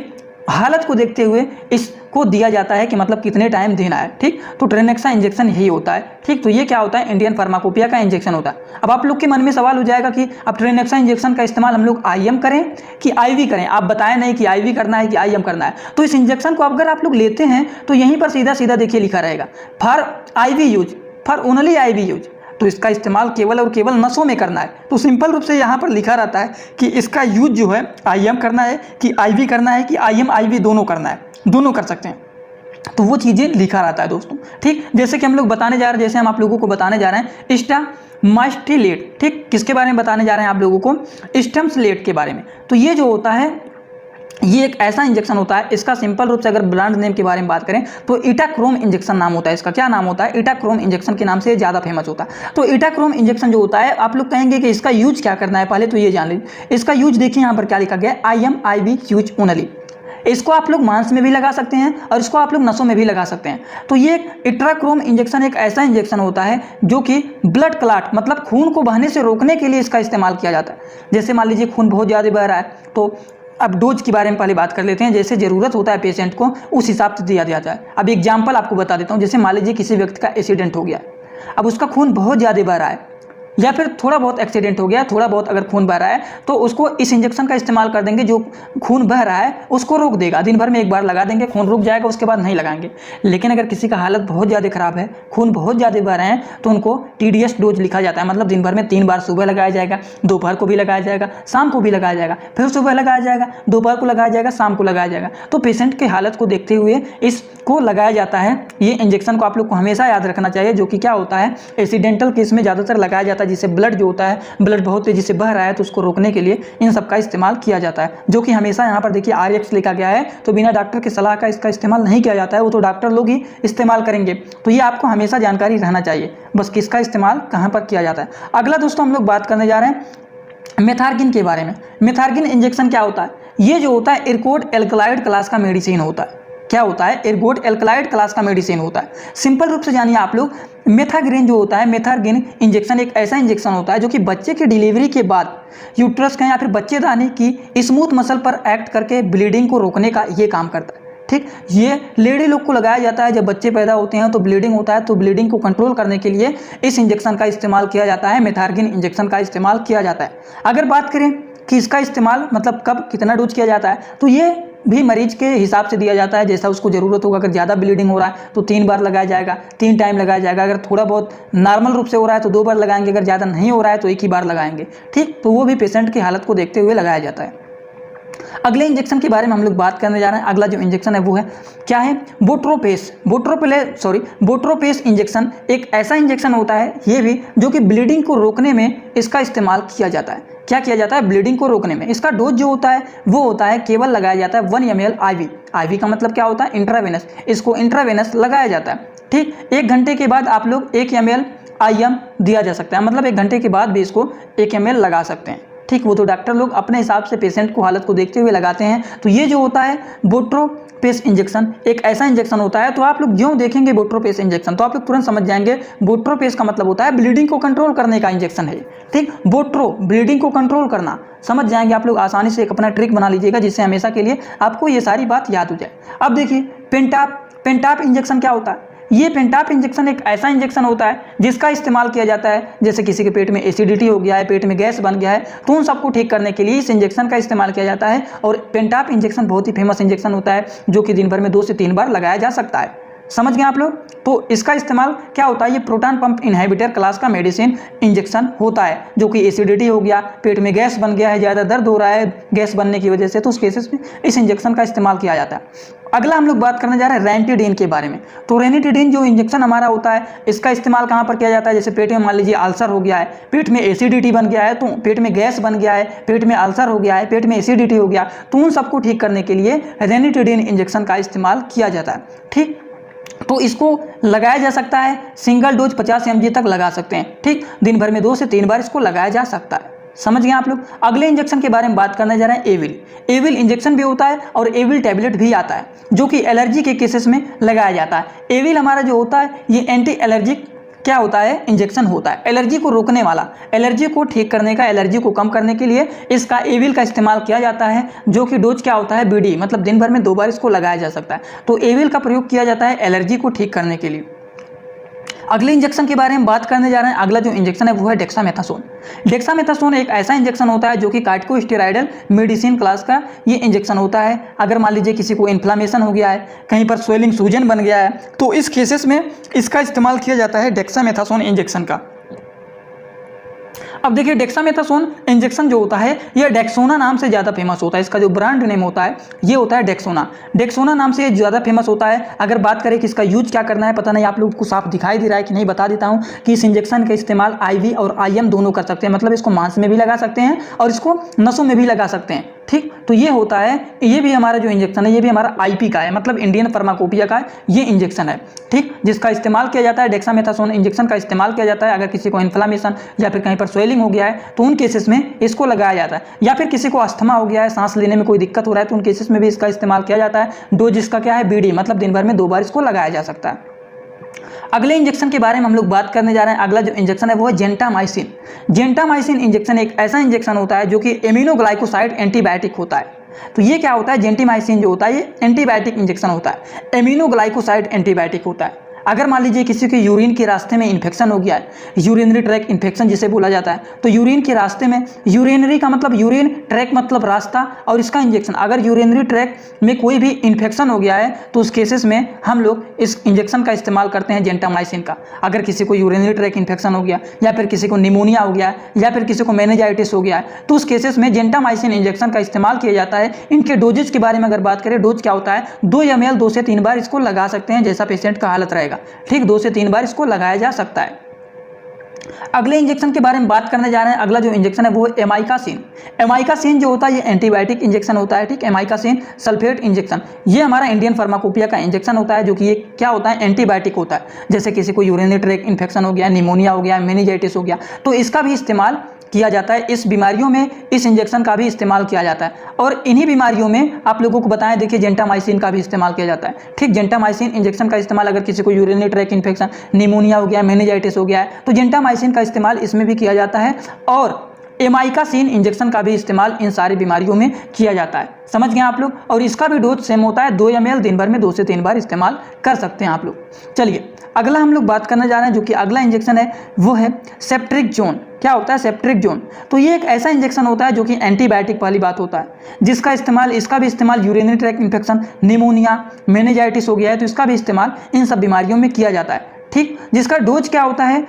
हालत को देखते हुए इसको दिया जाता है कि मतलब कितने टाइम देना है, ठीक। तो ट्रेनेक्सा इंजेक्शन यही होता है, ठीक। तो ये क्या होता है, इंडियन फार्माकोपिया का इंजेक्शन होता है। अब आप लोग के मन में सवाल हो जाएगा कि अब ट्रेनेक्सा इंजेक्शन का इस्तेमाल हम लोग आईएम करें कि आईवी करें। आप बताएं नहीं कि आईवी करना है कि आईएम करना है। तो इस इंजेक्शन को अगर आप लोग लेते हैं तो यहीं पर सीधा सीधा देखिए लिखा रहेगा for IV use, for only IV use. तो इसका इस्तेमाल केवल और केवल नसों में करना है। तो सिंपल रूप से यहाँ पर लिखा रहता है कि इसका यूज जो है आईएम करना है कि आईवी करना है कि आईएम आईवी दोनों करना है, दोनों कर सकते हैं। तो वो चीज़ें लिखा रहता है दोस्तों, ठीक। जैसे कि हम लोग बताने जा रहे हैं, जैसे हम आप लोगों को बताने जा रहे हैं स्टामास्टिलेट, ठीक। किसके बारे में बताने जा रहे हैं आप लोगों को, स्टमस्लेट के बारे में। तो ये जो होता है ये एक ऐसा इंजेक्शन होता है, इसका सिंपल रूप से अगर ब्रांड नेम के बारे में बात करें तो इटाक्रोम इंजेक्शन नाम होता है इसका। क्या नाम होता है, इटाक्रोम इंजेक्शन के नाम से ज़्यादा फेमस होता है। तो इटाक्रोम इंजेक्शन जो होता है, आप लोग कहेंगे कि इसका यूज क्या करना है, पहले तो ये जान लीजिए। इसका यूज देखिए यहाँ पर क्या लिखा गया है, आईएम आईवी यूज ओनली। इसको आप लोग मांस में भी लगा सकते हैं और इसको आप लोग नसों में भी लगा सकते हैं। तो ये इटाक्रोम इंजेक्शन एक ऐसा इंजेक्शन होता है जो कि ब्लड क्लॉट मतलब खून को बहने से रोकने के लिए इसका इस्तेमाल किया जाता है। जैसे मान लीजिए खून बहुत ज़्यादा बह रहा है तो अब डोज के बारे में पहले बात कर लेते हैं। जैसे ज़रूरत होता है पेशेंट को उस हिसाब से दिया जाता है। अब एग्जाम्पल आपको बता देता हूँ। जैसे मान लीजिए किसी व्यक्ति का एक्सीडेंट हो गया, अब उसका खून बहुत ज़्यादा बह रहा है या फिर थोड़ा बहुत एक्सीडेंट हो गया, थोड़ा बहुत अगर खून बह रहा है तो उसको इस इंजेक्शन का इस्तेमाल कर देंगे जो खून बह रहा है उसको रोक देगा। दिन भर में 1 बार लगा देंगे, खून रुक जाएगा, उसके बाद नहीं लगाएंगे। लेकिन अगर किसी का हालत बहुत ज़्यादा ख़राब है, खून बहुत ज़्यादा बह रहे हैं तो उनको टीडीएस डोज लिखा जाता है। मतलब दिन भर में 3 बार सुबह लगाया जाएगा, दोपहर को भी लगाया जाएगा, शाम को भी लगाया जाएगा, फिर सुबह लगाया जाएगा, दोपहर को लगाया जाएगा, शाम को लगाया जाएगा। तो पेशेंट की हालत को देखते हुए इसको लगाया जाता है। ये इंजेक्शन को आप लोग को हमेशा याद रखना चाहिए, जो कि क्या होता है एक्सीडेंटल केस में ज़्यादातर लगाया जाता है, जिससे ब्लड जो होता है ब्लड बहुत तेजी से बह रहा है तो उसको रोकने के लिए इन सब का इस्तेमाल किया जाता है। जो कि हमेशा यहाँ पर देखिए RX लिखा गया है, तो बिना डॉक्टर की सलाह का इसका इस्तेमाल नहीं किया जाता है, वो तो डॉक्टर लोग ही इस्तेमाल करेंगे। तो ये आपको हमेशा जानकारी रहना चाहिए बस किसका इस्तेमाल कहाँ पर किया जाता है। अगला दोस्तों हम लोग बात करने जा रहे हैं मेथार्गिन के बारे में। मेथार्गिन इंजेक्शन क्या होता है, ये जो होता है एर्गोट एल्कलॉइड क्लास का मेडिसिन होता है। क्या होता है, एर्गोट एल्कलॉइड क्लास का मेडिसिन होता है। सिंपल रूप से जानिए आप लोग, मेथाग्रिन जो होता है, मेथाग्रिन इंजेक्शन एक ऐसा इंजेक्शन होता है जो कि बच्चे की डिलीवरी के बाद यूट्रस का या फिर बच्चेदानी की स्मूथ मसल पर एक्ट करके ब्लीडिंग को रोकने का ये काम करता है, ठीक। ये लेडी लोग को लगाया जाता है जब बच्चे पैदा होते हैं तो ब्लीडिंग होता है, तो ब्लीडिंग को कंट्रोल करने के लिए इस इंजेक्शन का इस्तेमाल किया जाता है, मेथार्गिन इंजेक्शन का इस्तेमाल किया जाता है। अगर बात करें कि इसका इस्तेमाल मतलब कब कितना डोज किया जाता है, तो ये भी मरीज के हिसाब से दिया जाता है, जैसा उसको ज़रूरत होगा। अगर ज़्यादा ब्लीडिंग हो रहा है तो 3 बार लगाया जाएगा, 3 टाइम लगाया जाएगा। अगर थोड़ा बहुत नॉर्मल रूप से हो रहा है तो 2 बार लगाएंगे, अगर ज़्यादा नहीं हो रहा है तो 1 ही बार लगाएंगे। ठीक, तो वो भी पेशेंट की हालत को देखते हुए लगाया जाता है। अगले इंजेक्शन के बारे में हम लोग बात करने जा रहे हैं। अगला जो इंजेक्शन है वो है क्या है, बोट्रोपेस इंजेक्शन एक ऐसा इंजेक्शन होता है ये भी जो कि ब्लीडिंग को रोकने में इसका इस्तेमाल किया जाता है। क्या किया जाता है, ब्लीडिंग को रोकने में। इसका डोज जो होता है वो होता है, केवल लगाया जाता है 1 ml IV। IV का मतलब क्या होता है, इंट्रावेनस। इसको इंट्रावेनस लगाया जाता है। ठीक, 1 घंटे के बाद आप लोग 1 ml IM दिया जा सकता है, मतलब 1 घंटे के बाद भी इसको 1 ml लगा सकते हैं। ठीक, वो तो डॉक्टर लोग अपने हिसाब से पेशेंट को हालत को देखते हुए लगाते हैं। तो ये जो होता है बोट्रोपेस इंजेक्शन एक ऐसा इंजेक्शन होता है। तो आप लोग जो देखेंगे बोट्रोपेस इंजेक्शन तो आप लोग तुरंत समझ जाएंगे बोट्रोपेस का मतलब होता है ब्लीडिंग को कंट्रोल करने का इंजेक्शन है। ठीक, ब्लीडिंग को कंट्रोल करना, समझ जाएंगे आप लोग। आसानी से एक अपना ट्रिक बना लीजिएगा जिससे हमेशा के लिए आपको ये सारी बात याद हो जाए। अब देखिए पेंटाप इंजेक्शन क्या होता है। ये पेंटाप इंजेक्शन एक ऐसा इंजेक्शन होता है जिसका इस्तेमाल किया जाता है, जैसे किसी के पेट में एसिडिटी हो गया है, पेट में गैस बन गया है, तो उन सबको ठीक करने के लिए इस इंजेक्शन का इस्तेमाल किया जाता है। और पेंटाप इंजेक्शन बहुत ही फेमस इंजेक्शन होता है जो कि दिन भर में 2 से 3 बार लगाया जा सकता है। समझ गए आप लोग। तो इसका इस्तेमाल क्या होता है, ये प्रोटॉन पंप इनहिबिटर क्लास का मेडिसिन इंजेक्शन होता है, जो कि एसिडिटी हो गया, पेट में गैस बन गया है, ज़्यादा दर्द हो रहा है गैस बनने की वजह से, तो उस केसेस में इस इंजेक्शन का इस्तेमाल किया जाता है। अगला हम लोग बात करने जा रहे हैं रेनिटिडीन के बारे में। तो रेनिटिडीन जो इंजेक्शन हमारा होता है इसका इस्तेमाल कहाँ पर किया जाता है, जैसे पेट में मान लीजिए अल्सर हो गया है, पेट में एसिडिटी बन गया है, तो पेट में गैस बन गया है, पेट में अल्सर हो गया है, पेट में एसिडिटी हो गया, तो उन सबको ठीक करने के लिए रेनिटिडीन इंजेक्शन का इस्तेमाल किया जाता है। ठीक, तो इसको लगाया जा सकता है, सिंगल डोज 50 mg तक लगा सकते हैं। ठीक, दिन भर में 2 से 3 बार इसको लगाया जा सकता है। समझ गए आप लोग। अगले इंजेक्शन के बारे में बात करने जा रहे हैं एविल इंजेक्शन भी होता है और एविल टैबलेट भी आता है जो कि एलर्जी के केसेस में लगाया जाता है। एविल हमारा जो होता है ये एंटी एलर्जिक क्या होता है, इंजेक्शन होता है, एलर्जी को रोकने वाला, एलर्जी को ठीक करने का, एलर्जी को कम करने के लिए इसका एविल का इस्तेमाल किया जाता है, जो कि डोज क्या होता है BD, मतलब दिन भर में 2 बार इसको लगाया जा सकता है। तो एविल का प्रयोग किया जाता है एलर्जी को ठीक करने के लिए। अगले इंजेक्शन के बारे में बात करने जा रहे हैं। अगला जो इंजेक्शन है वो है डेक्सामेथासोन। डेक्सामेथासोन एक ऐसा इंजेक्शन होता है जो कि कार्टिकोस्टेरॉइडल मेडिसिन क्लास का ये इंजेक्शन होता है। अगर मान लीजिए किसी को इन्फ्लामेशन हो गया है, कहीं पर स्वेलिंग सूजन बन गया है, तो इस केसेस में इसका इस्तेमाल किया जाता है डेक्सामेथासोन इंजेक्शन का। अब देखिए डेक्सामेथासोन इंजेक्शन जो होता है ये डेक्सोना नाम से ज़्यादा फेमस होता है। इसका जो ब्रांड नेम होता है ये होता है डेक्सोना नाम से ये ज़्यादा फेमस होता है। अगर बात करें कि इसका यूज क्या करना है, पता नहीं आप लोगों को साफ दिखाई दे रहा है कि नहीं, बता देता हूँ कि इस इंजेक्शन का इस्तेमाल IV और IM दोनों कर सकते हैं, मतलब इसको मांस में भी लगा सकते हैं और इसको नसों में भी लगा सकते हैं। ठीक, तो ये होता है, ये भी हमारा जो इंजेक्शन है ये भी हमारा IP का है, मतलब इंडियन फार्माकोपिया का ये इंजेक्शन है। ठीक, जिसका इस्तेमाल किया जाता है डेक्सामेथासोन इंजेक्शन का इस्तेमाल किया जाता है अगर किसी को इन्फ्लामेशन या फिर कहीं पर स्वेलिंग हो गया है तो उन केसेस में इसको लगाया जाता है, या फिर किसी को अस्थमा हो गया है, सांस लेने में कोई दिक्कत हो रहा है तो उन केसेस में भी इसका इस्तेमाल किया जाता है। डोज इसका क्या है BD, मतलब दिन भर में 2 बार इसको लगाया जा सकता है। अगले इंजेक्शन के बारे में हम लोग बात करने जा रहे हैं। अगला जो इंजेक्शन है वो है जेंटामाइसिन इंजेक्शन एक ऐसा इंजेक्शन होता है जो कि एमिनोग्लाइकोसाइड एंटीबायोटिक होता है। तो ये क्या होता है, जेंटामाइसिन जो होता है ये एंटीबायोटिक इंजेक्शन होता है, एमिनोग्लाइकोसाइड एंटीबायोटिक होता है। अगर मान लीजिए किसी के यूरिन के रास्ते में इन्फेक्शन हो गया है, यूरिनरी ट्रैक इन्फेक्शन जिसे बोला जाता है, तो यूरिन के रास्ते में, यूरिनरी का मतलब यूरिन, ट्रैक मतलब रास्ता, और इसका इंजेक्शन, अगर यूरिनरी ट्रैक में कोई भी इन्फेक्शन हो गया है तो उस केसेस में हम लोग इस इंजेक्शन का इस्तेमाल करते हैं जेंटामाइसिन का। अगर किसी को यूरिनरी ट्रैक इन्फेक्शन हो गया, या फिर किसी को निमोनिया हो गया, या फिर किसी को मेनिंजाइटिस हो गया है, तो उस केसेस में जेंटामाइसिन इंजेक्शन का इस्तेमाल किया जाता है। इनके डोजेज के बारे में अगर बात करें, डोज क्या होता है 2 ml 2 से 3 बार इसको लगा सकते हैं, जैसा पेशेंट का हालत रहेगा। ठीक, 2 से 3 बार इसको लगाया जा सकता है। अगले इंजेक्शन के बारे में बात करने जा रहे हैं। अगला जो इंजेक्शन है वो है एमाइकासिन जो होता है ये एंटीबायोटिक इंजेक्शन होता है। ठीक, एमाइकासिन सल्फेट इंजेक्शन ये हमारा इंडियन फार्माकोपिया का इंजेक्शन होता है, जो कि ये क्या होता है, एंटीबायोटिक होता है। जैसे किसी को यूरिनरी ट्रैक इन्फेक्शन हो गया, निमोनिया हो गया, मेनिंजाइटिस हो गया, तो इसका भी इस्तेमाल किया जाता है। इस बीमारियों में इस इंजेक्शन का भी इस्तेमाल किया जाता है। और इन्हीं बीमारियों में आप लोगों को बताएं, देखिए जेंटामाइसिन का भी इस्तेमाल किया जाता है। ठीक, जेंटामाइसिन इंजेक्शन का इस्तेमाल अगर किसी को यूरिनरी ट्रैक इन्फेक्शन, निमोनिया हो गया, मेनिंजाइटिस हो गया है, तो जेंटामाइसिन का इस्तेमाल इसमें भी किया जाता है। और एमाइकासिन इंजेक्शन का भी इस्तेमाल इन सारी बीमारियों में किया जाता है। समझ गए आप लोग। और इसका भी डोज सेम होता है, 2 ml दिन भर में 2 से 3 बार इस्तेमाल कर सकते हैं आप लोग। चलिए अगला हम लोग बात करने जा रहे हैं, जो कि अगला इंजेक्शन है वो है सेप्ट्रिकजोन। क्या होता है सेप्ट्रिकजोन? तो ये एक ऐसा इंजेक्शन होता है जो कि एंटीबायोटिक वाली बात होता है, जिसका इस्तेमाल, इसका भी इस्तेमाल urinary tract infection, pneumonia, meningitis हो गया है तो इसका भी इस्तेमाल इन सब बीमारियों में किया जाता है। ठीक, जिसका डोज क्या होता है